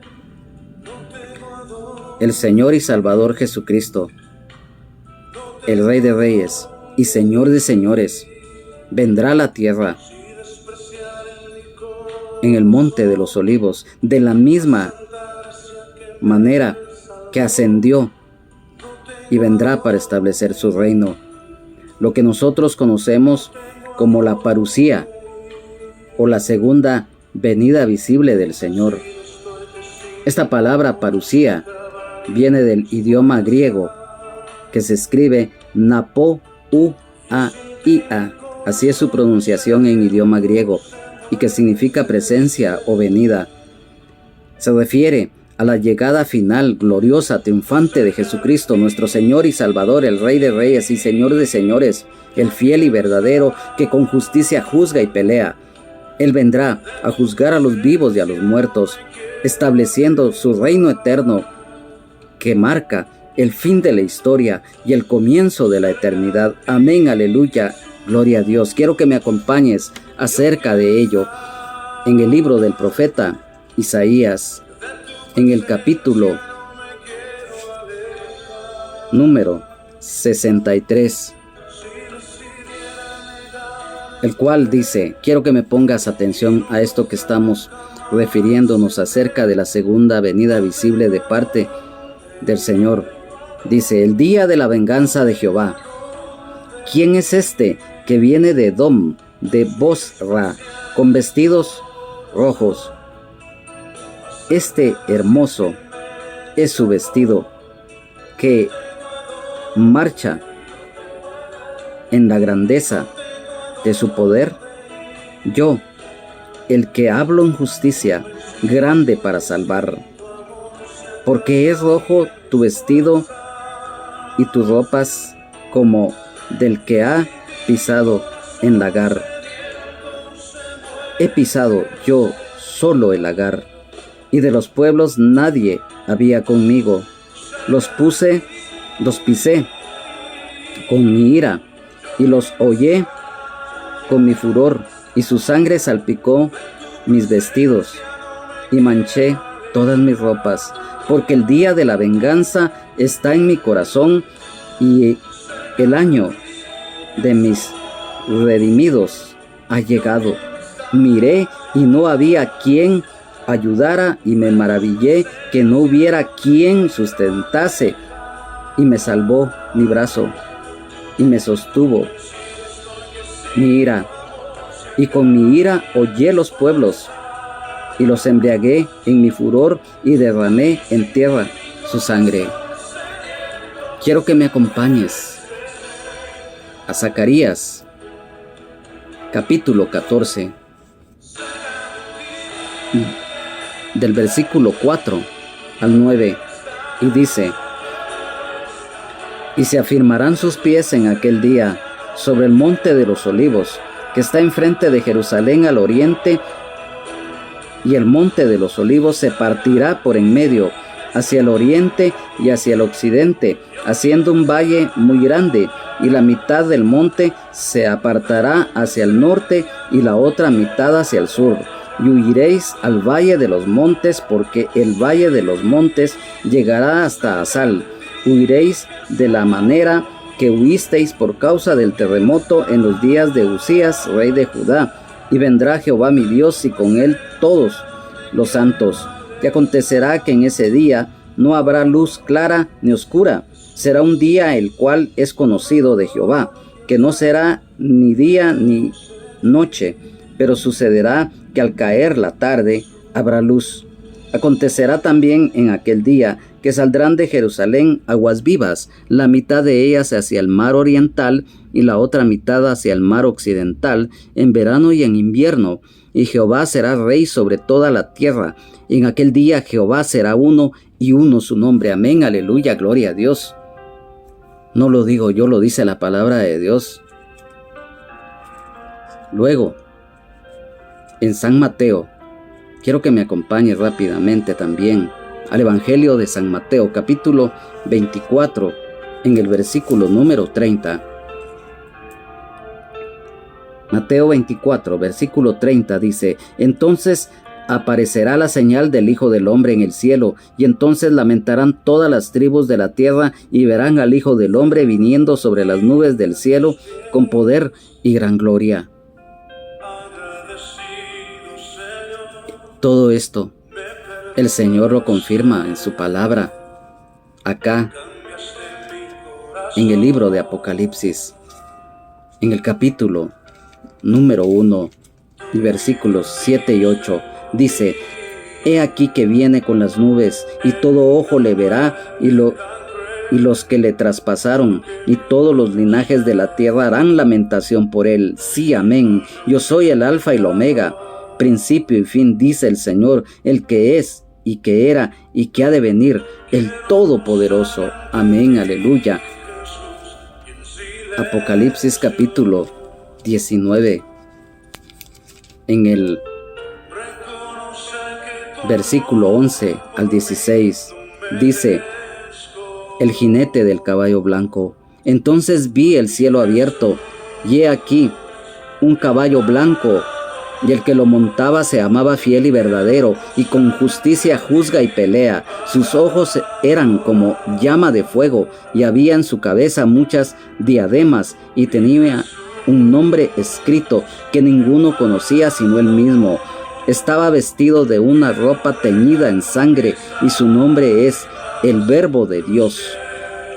el Señor y Salvador Jesucristo, el Rey de Reyes y Señor de Señores, vendrá a la tierra en el monte de los olivos, de la misma manera que ascendió, y vendrá para establecer su reino, lo que nosotros conocemos como la parusía o la segunda venida visible del Señor. Esta palabra parusía viene del idioma griego, que se escribe napo-u-a-i-a, así es su pronunciación en idioma griego, y que significa presencia o venida. Se refiere a la llegada final, gloriosa, triunfante de Jesucristo, nuestro Señor y Salvador, el Rey de Reyes y Señor de Señores, el fiel y verdadero, que con justicia juzga y pelea. Él vendrá a juzgar a los vivos y a los muertos, estableciendo su reino eterno, que marca el fin de la historia y el comienzo de la eternidad. Amén, aleluya, gloria a Dios. Quiero que me acompañes acerca de ello en el libro del profeta Isaías, en el capítulo número 63, el cual dice, quiero que me pongas atención a esto que estamos refiriéndonos acerca de la segunda venida visible de parte del Señor. Dice, el día de la venganza de Jehová. ¿Quién es este que viene de Edom, de Bosra, con vestidos rojos? Este hermoso es su vestido, que marcha en la grandeza de su poder. Yo, el que hablo en justicia, grande para salvar. Porque es rojo tu vestido y tus ropas como del que ha pisado en lagar. He pisado yo solo el lagar, y de los pueblos nadie había conmigo. Los pisé con mi ira, y los hollé con mi furor, y su sangre salpicó mis vestidos, y manché todas mis ropas, porque el día de la venganza está en mi corazón, y el año de mis redimidos ha llegado. Miré y no había quien ayudara, y me maravillé que no hubiera quien sustentase, y me salvó mi brazo, y me sostuvo mi ira, y con mi ira hollé los pueblos, y los embriagué en mi furor, y derramé en tierra su sangre. Quiero que me acompañes a Zacarías, capítulo 14, del versículo 4 al 9, y dice, y se afirmarán sus pies en aquel día sobre el monte de los olivos, que está enfrente de Jerusalén al oriente, y el monte de los olivos se partirá por en medio, hacia el oriente y hacia el occidente, haciendo un valle muy grande, y la mitad del monte se apartará hacia el norte y la otra mitad hacia el sur. Y huiréis al valle de los montes, porque el valle de los montes llegará hasta Asal. Huiréis de la manera que huisteis por causa del terremoto en los días de Usías, rey de Judá. Y vendrá Jehová mi Dios, y con él todos los santos. Y acontecerá que en ese día no habrá luz clara ni oscura. Será un día el cual es conocido de Jehová, que no será ni día ni noche, pero sucederá que al caer la tarde habrá luz. Acontecerá también en aquel día que saldrán de Jerusalén aguas vivas, la mitad de ellas hacia el mar oriental y la otra mitad hacia el mar occidental, en verano y en invierno. Y Jehová será rey sobre toda la tierra. En aquel día Jehová será uno, y uno su nombre. Amén, aleluya, gloria a Dios. No lo digo yo, lo dice la palabra de Dios. Luego, en San Mateo, quiero que me acompañes rápidamente también al Evangelio de San Mateo, capítulo 24, en el versículo número 30. Mateo 24, versículo 30 dice, entonces aparecerá la señal del Hijo del Hombre en el cielo, y entonces lamentarán todas las tribus de la tierra y verán al Hijo del Hombre viniendo sobre las nubes del cielo con poder y gran gloria. Todo esto el Señor lo confirma en su palabra, acá, en el libro de Apocalipsis, en el capítulo número 1, y versículos 7 y 8, dice: He aquí que viene con las nubes, y todo ojo le verá, y los que le traspasaron, y todos los linajes de la tierra harán lamentación por él. Sí, amén. Yo soy el Alfa y el Omega, principio y fin, dice el Señor, el que es, y que era, y que ha de venir, el Todopoderoso. Amén, aleluya. Apocalipsis capítulo 19, en el versículo 11 al 16, dice: El jinete del caballo blanco. Entonces vi el cielo abierto, y he aquí un caballo blanco, y el que lo montaba se llamaba Fiel y Verdadero, y con justicia juzga y pelea. Sus ojos eran como llama de fuego, y había en su cabeza muchas diademas, y tenía un nombre escrito que ninguno conocía sino él mismo. Estaba vestido de una ropa teñida en sangre, y su nombre es el Verbo de Dios.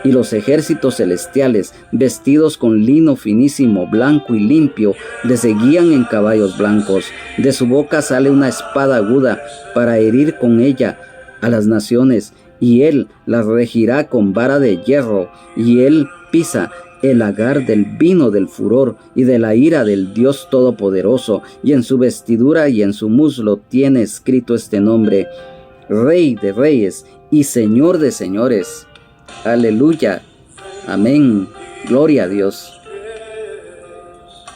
Y los ejércitos celestiales, vestidos con lino finísimo, blanco y limpio, le seguían en caballos blancos. De su boca sale una espada aguda para herir con ella a las naciones, y él las regirá con vara de hierro, y él pisa el lagar del vino del furor y de la ira del Dios Todopoderoso, y en su vestidura y en su muslo tiene escrito este nombre: Rey de Reyes y Señor de Señores. Aleluya, amén, gloria a Dios.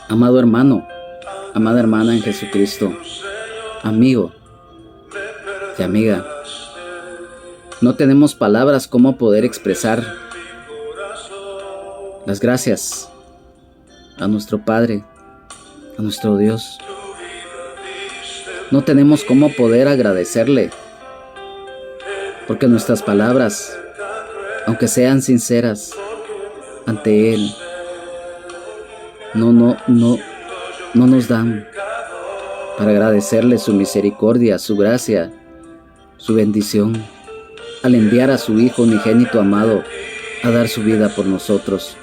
Amado hermano, amada hermana en Jesucristo, amigo y amiga, no tenemos palabras cómo poder expresar las gracias a nuestro Padre, a nuestro Dios. No tenemos cómo poder agradecerle, porque nuestras palabras, aunque sean sinceras ante Él, no nos dan para agradecerle su misericordia, su gracia, su bendición, al enviar a su Hijo unigénito amado a dar su vida por nosotros.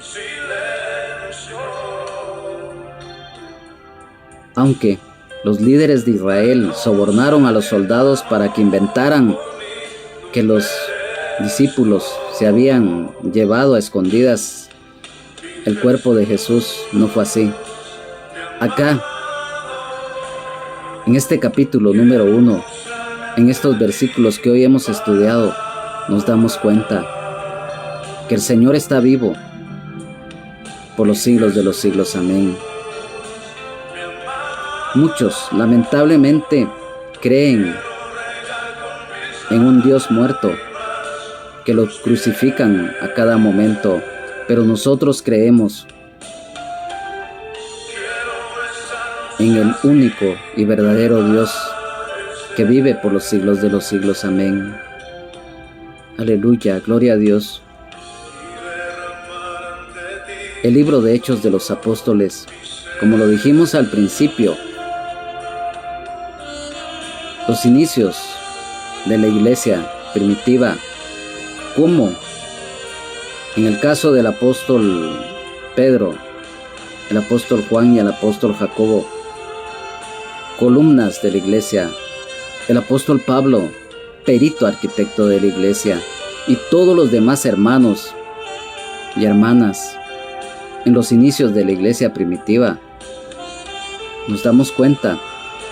Aunque los líderes de Israel sobornaron a los soldados para que inventaran que los discípulos se habían llevado a escondidas el cuerpo de Jesús, no fue así. Acá, en este capítulo número 1, en estos versículos que hoy hemos estudiado, nos damos cuenta que el Señor está vivo por los siglos de los siglos. Amén. Muchos, lamentablemente, creen en un Dios muerto, que lo crucifican a cada momento, pero nosotros creemos en el único y verdadero Dios que vive por los siglos de los siglos. Amén. Aleluya, gloria a Dios. El libro de Hechos de los Apóstoles, como lo dijimos al principio, los inicios de la iglesia primitiva, como en el caso del apóstol Pedro, el apóstol Juan y el apóstol Jacobo, columnas de la iglesia, el apóstol Pablo, perito arquitecto de la iglesia, y todos los demás hermanos y hermanas en los inicios de la iglesia primitiva, nos damos cuenta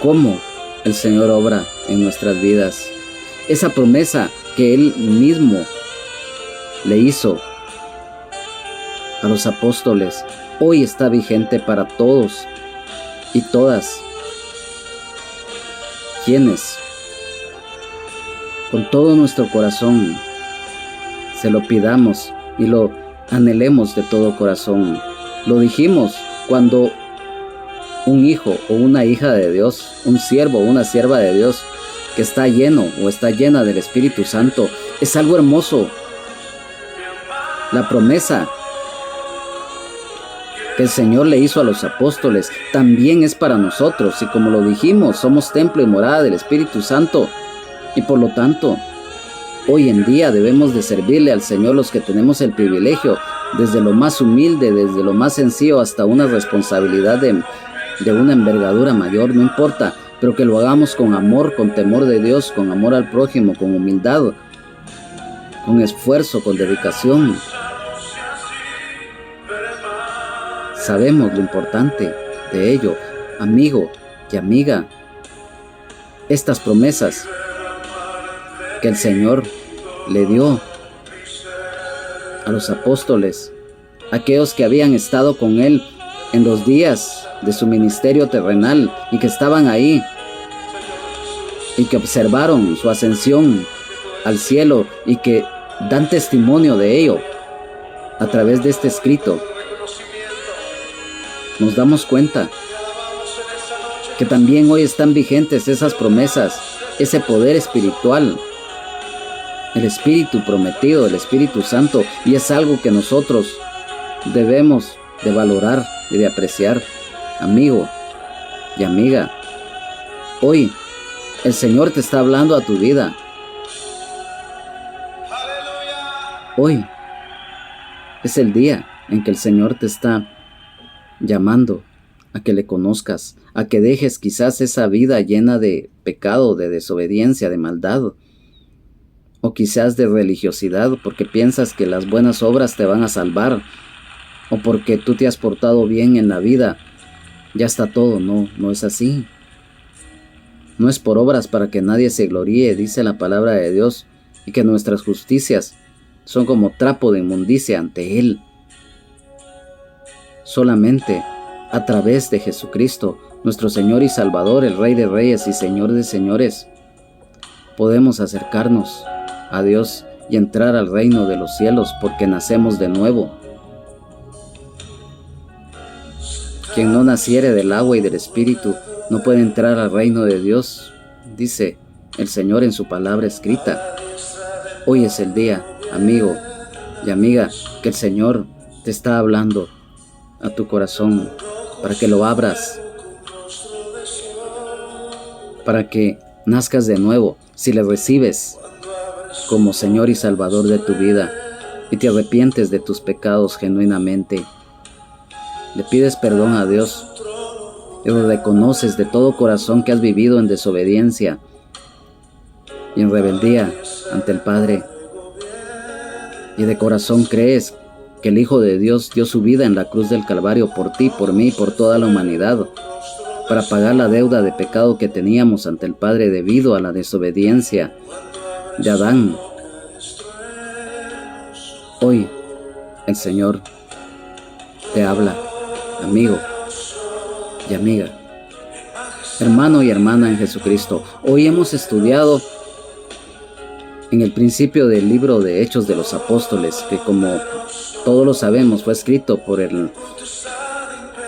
cómo el Señor obra en nuestras vidas. Esa promesa que Él mismo le hizo a los apóstoles, hoy está vigente para todos y todas quienes con todo nuestro corazón se lo pidamos y lo anhelemos de todo corazón. Lo dijimos cuando un hijo o una hija de Dios, un siervo o una sierva de Dios que está lleno o está llena del Espíritu Santo, es algo hermoso. La promesa que el Señor le hizo a los apóstoles también es para nosotros, y como lo dijimos, somos templo y morada del Espíritu Santo, y por lo tanto hoy en día debemos de servirle al Señor los que tenemos el privilegio, desde lo más humilde, desde lo más sencillo hasta una responsabilidad de una envergadura mayor, no importa, pero que lo hagamos con amor, con temor de Dios, con amor al prójimo, con humildad, con esfuerzo, con dedicación. Sabemos lo importante de ello, amigo y amiga. Estas promesas que el Señor le dio a los apóstoles, aquellos que habían estado con Él en los días de su ministerio terrenal y que estaban ahí y que observaron su ascensión al cielo y que dan testimonio de ello a través de este escrito. Nos damos cuenta que también hoy están vigentes esas promesas, ese poder espiritual, el Espíritu prometido, el Espíritu Santo, y es algo que nosotros debemos de valorar y de apreciar, amigo y amiga. Hoy el Señor te está hablando a tu vida. Hoy es el día en que el Señor te está llamando a que le conozcas, a que dejes quizás esa vida llena de pecado, de desobediencia, de maldad, o quizás de religiosidad, porque piensas que las buenas obras te van a salvar, o porque tú te has portado bien en la vida, ya está todo. No, no es así. No es por obras para que nadie se gloríe, dice la palabra de Dios, y que nuestras justicias son como trapo de inmundicia ante Él. Solamente a través de Jesucristo, nuestro Señor y Salvador, el Rey de Reyes y Señor de Señores, podemos acercarnos a Dios y entrar al reino de los cielos, porque nacemos de nuevo. Quien no naciere del agua y del Espíritu no puede entrar al reino de Dios, dice el Señor en su palabra escrita. Hoy es el día, amigo y amiga, que el Señor te está hablando a tu corazón, para que lo abras, para que nazcas de nuevo, si le recibes como Señor y Salvador de tu vida y te arrepientes de tus pecados genuinamente. Le pides perdón a Dios y lo reconoces de todo corazón que has vivido en desobediencia y en rebeldía ante el Padre, y de corazón crees que el Hijo de Dios dio su vida en la cruz del Calvario por ti, por mí, por toda la humanidad, para pagar la deuda de pecado que teníamos ante el Padre debido a la desobediencia de Adán. Hoy el Señor te habla, amigo y amiga, hermano y hermana en Jesucristo. Hoy hemos estudiado en el principio del libro de Hechos de los Apóstoles, que como todos lo sabemos fue escrito por el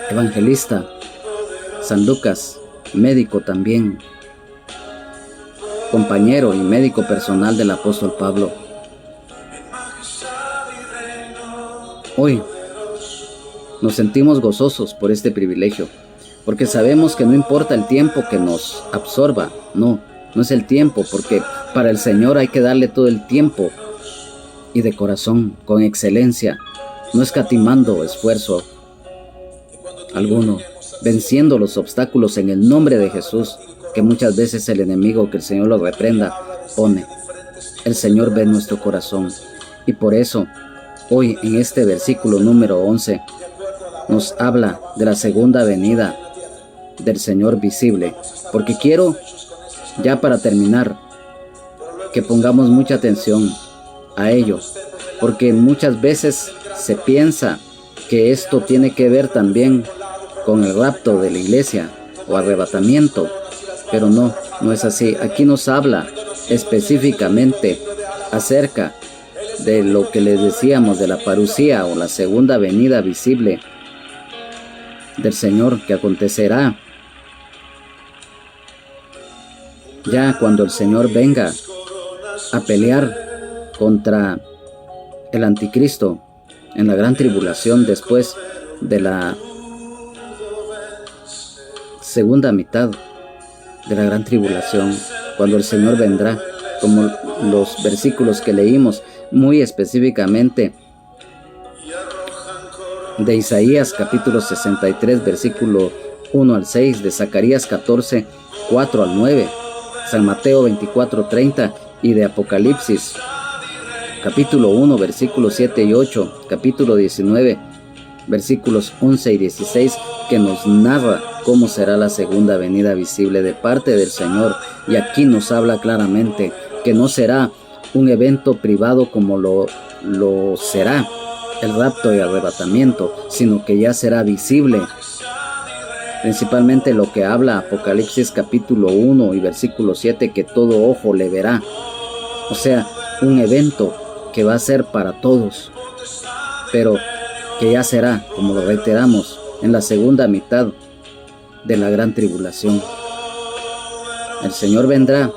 evangelista San Lucas, médico también, compañero y médico personal del apóstol Pablo. Hoy nos sentimos gozosos por este privilegio, porque sabemos que no importa el tiempo que nos absorba, no es el tiempo, porque para el Señor hay que darle todo el tiempo y de corazón, con excelencia, no escatimando esfuerzo alguno, venciendo los obstáculos en el nombre de Jesús, que muchas veces el enemigo, que el Señor lo reprenda, pone. El Señor ve nuestro corazón, y por eso hoy en este versículo número 11 nos habla de la segunda venida del Señor visible, porque quiero, ya para terminar, que pongamos mucha atención a ello, porque muchas veces se piensa que esto tiene que ver también con el rapto de la iglesia o arrebatamiento, pero no es así. Aquí nos habla específicamente acerca de lo que les decíamos de la parusía o la segunda venida visible del Señor que acontecerá ya cuando el Señor venga a pelear contra el anticristo en la gran tribulación después de la segunda mitad de la gran tribulación, cuando el Señor vendrá, como los versículos que leímos muy específicamente de Isaías capítulo 63 versículo 1 al 6, de Zacarías 14, 4 al 9, San Mateo 24, 30 y de Apocalipsis capítulo 1 versículos 7 y 8, capítulo 19 versículos 11 y 16, que nos narra cómo será la segunda venida visible de parte del Señor. Y aquí nos habla claramente que no será un evento privado como lo será el rapto y arrebatamiento, sino que ya será visible. Principalmente lo que habla Apocalipsis capítulo 1 y versículo 7, que todo ojo le verá. O sea, un evento que va a ser para todos, pero que ya será, como lo reiteramos, en la segunda mitad de la gran tribulación. El Señor vendrá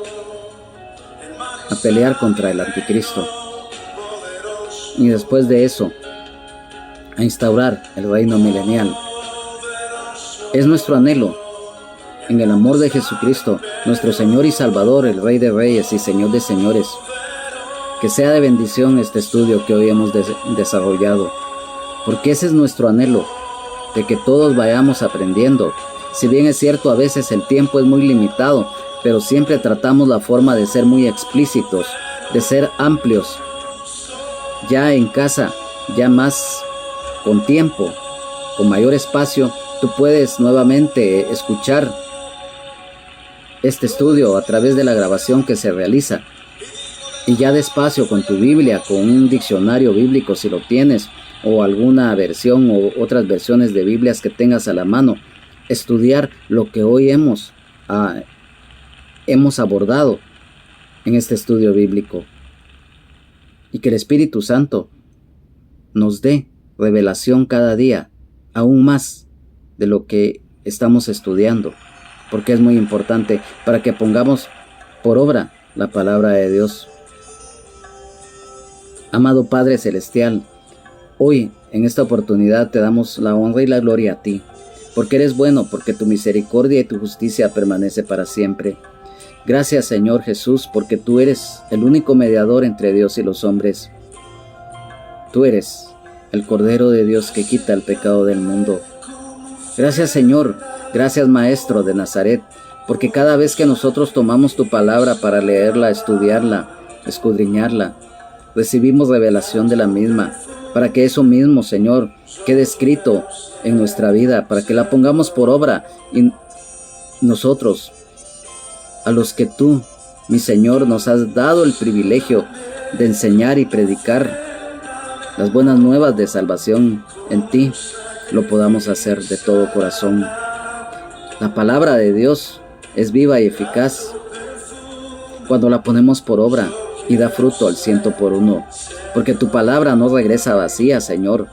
a pelear contra el anticristo y después de eso a instaurar el reino milenial. Es nuestro anhelo, en el amor de Jesucristo, nuestro Señor y Salvador, el Rey de Reyes y Señor de Señores, que sea de bendición este estudio que hoy hemos desarrollado, porque ese es nuestro anhelo, de que todos vayamos aprendiendo. Si bien es cierto, a veces el tiempo es muy limitado, pero siempre tratamos la forma de ser muy explícitos, de ser amplios. Ya en casa, ya más con tiempo, con mayor espacio, tú puedes nuevamente escuchar este estudio a través de la grabación que se realiza. Y ya despacio con tu Biblia, con un diccionario bíblico si lo tienes, o alguna versión o otras versiones de Biblias que tengas a la mano, estudiar lo que hoy hemos abordado en este estudio bíblico. Y que el Espíritu Santo nos dé revelación cada día, aún más de lo que estamos estudiando, porque es muy importante para que pongamos por obra la palabra de Dios. Amado Padre Celestial, hoy en esta oportunidad te damos la honra y la gloria a ti, porque eres bueno, porque tu misericordia y tu justicia permanece para siempre. Gracias, Señor Jesús, porque tú eres el único mediador entre Dios y los hombres. Tú eres el Cordero de Dios que quita el pecado del mundo. Gracias, Señor, gracias, Maestro de Nazaret, porque cada vez que nosotros tomamos tu palabra para leerla, estudiarla, escudriñarla, recibimos revelación de la misma, para que eso mismo, Señor, quede escrito en nuestra vida, para que la pongamos por obra y nosotros, a los que tú, mi Señor, nos has dado el privilegio de enseñar y predicar las buenas nuevas de salvación en ti, lo podamos hacer de todo corazón. La palabra de Dios es viva y eficaz cuando la ponemos por obra y da fruto al 100%, porque tu palabra no regresa vacía, Señor.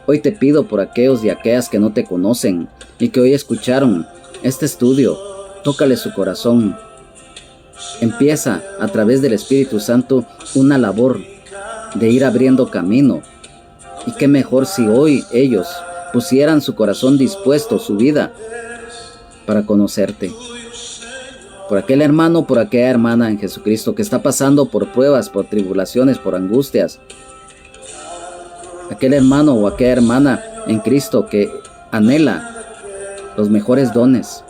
Hoy te pido por aquellos y aquellas que no te conocen y que hoy escucharon este estudio, tócale su corazón. Empieza a través del Espíritu Santo una labor de ir abriendo camino. Y qué mejor si hoy ellos pusieran su corazón dispuesto, su vida, para conocerte. Por aquel hermano, por aquella hermana en Jesucristo que está pasando por pruebas, por tribulaciones, por angustias. Aquel hermano o aquella hermana en Cristo que anhela los mejores dones.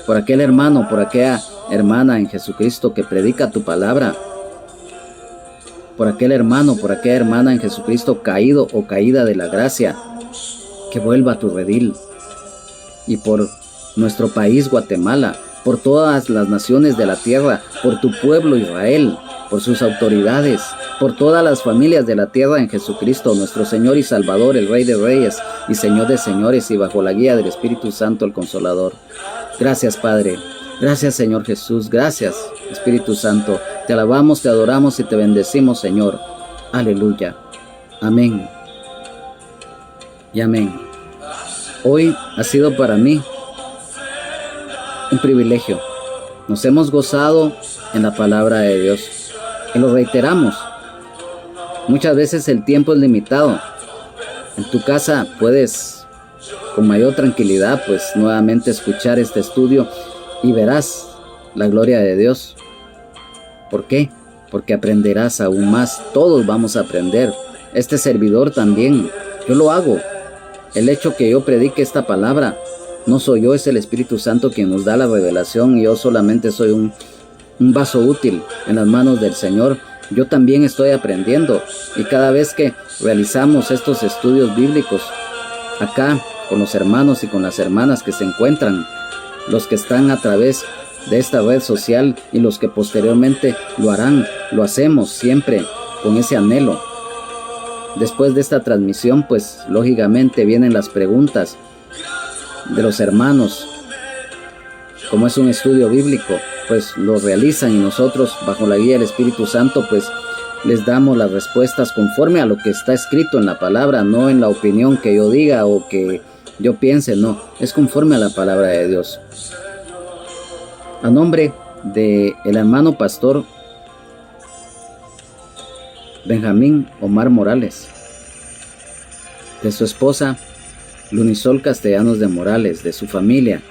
Por aquel hermano, por aquella hermana en Jesucristo que predica tu palabra. Por aquel hermano, por aquella hermana en Jesucristo caído o caída de la gracia, que vuelva a tu redil. Y por nuestro país Guatemala, por todas las naciones de la tierra, por tu pueblo Israel, por sus autoridades, por todas las familias de la tierra en Jesucristo, nuestro Señor y Salvador, el Rey de Reyes y Señor de Señores, y bajo la guía del Espíritu Santo, el Consolador. Gracias, Padre. Gracias, Señor Jesús. Gracias, Espíritu Santo. Te alabamos, te adoramos y te bendecimos, Señor. Aleluya. Amén. Y amén. Hoy ha sido para mí un privilegio. Nos hemos gozado en la palabra de Dios y lo reiteramos. Muchas veces el tiempo es limitado. En tu casa puedes con mayor tranquilidad pues nuevamente escuchar este estudio y verás la gloria de Dios. ¿Por qué? Porque aprenderás aún más. Todos vamos a aprender. Este servidor también. Yo lo hago. El hecho que yo predique esta palabra, no soy yo, es el Espíritu Santo quien nos da la revelación y yo solamente soy un vaso útil en las manos del Señor. Yo también estoy aprendiendo y cada vez que realizamos estos estudios bíblicos acá con los hermanos y con las hermanas que se encuentran, los que están a través de esta red social y los que posteriormente lo harán, lo hacemos siempre con ese anhelo. Después de esta transmisión, pues lógicamente vienen las preguntas de los hermanos. Como es un estudio bíblico, pues lo realizan y nosotros, bajo la guía del Espíritu Santo, pues les damos las respuestas conforme a lo que está escrito en la palabra, no en la opinión que yo diga o que yo piense, no, es conforme a la palabra de Dios. A nombre del hermano pastor Benjamín Omar Morales, de su esposa Lunisol Castellanos de Morales, de su familia,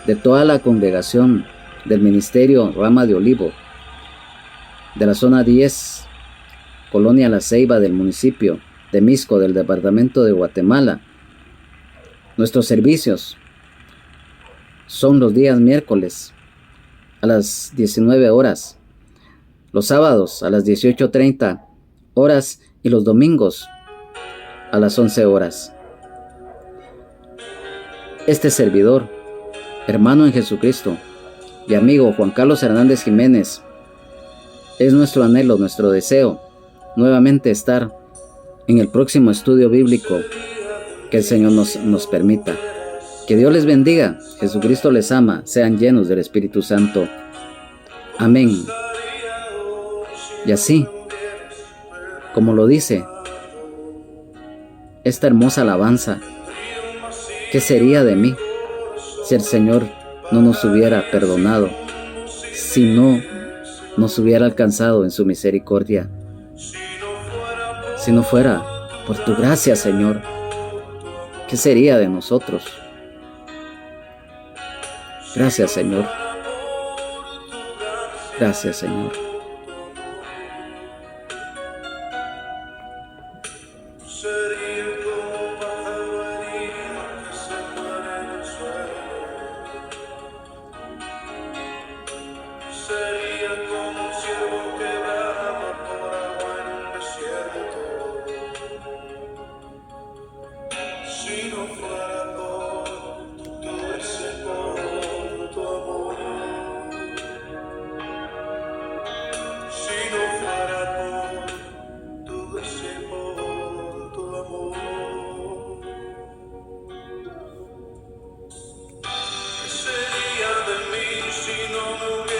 de toda la congregación del Ministerio Rama de Olivo, de la zona 10, Colonia La Ceiba del municipio de Misco, del departamento de Guatemala. Nuestros servicios son los días miércoles a las 19 horas, los sábados a las 18:30 horas y los domingos a las 11 horas. Este servidor, hermano en Jesucristo y amigo Juan Carlos Hernández Jiménez, es nuestro anhelo, nuestro deseo, nuevamente estar en el próximo estudio bíblico que el Señor nos permita. Que Dios les bendiga, Jesucristo les ama, sean llenos del Espíritu Santo. Amén. Y así, como lo dice esta hermosa alabanza, ¿qué sería de mí si el Señor no nos hubiera perdonado? Si no nos hubiera alcanzado en su misericordia. Si no fuera por tu gracia, Señor, ¿qué sería de nosotros? Gracias, Señor. Gracias, Señor. Sería como un ciervo que brama por agua en un desierto. Si no fuera por tu dulce por tu amor. Si no fuera por tu dulce por tu amor. ¿Qué sería de mí si no me hubiera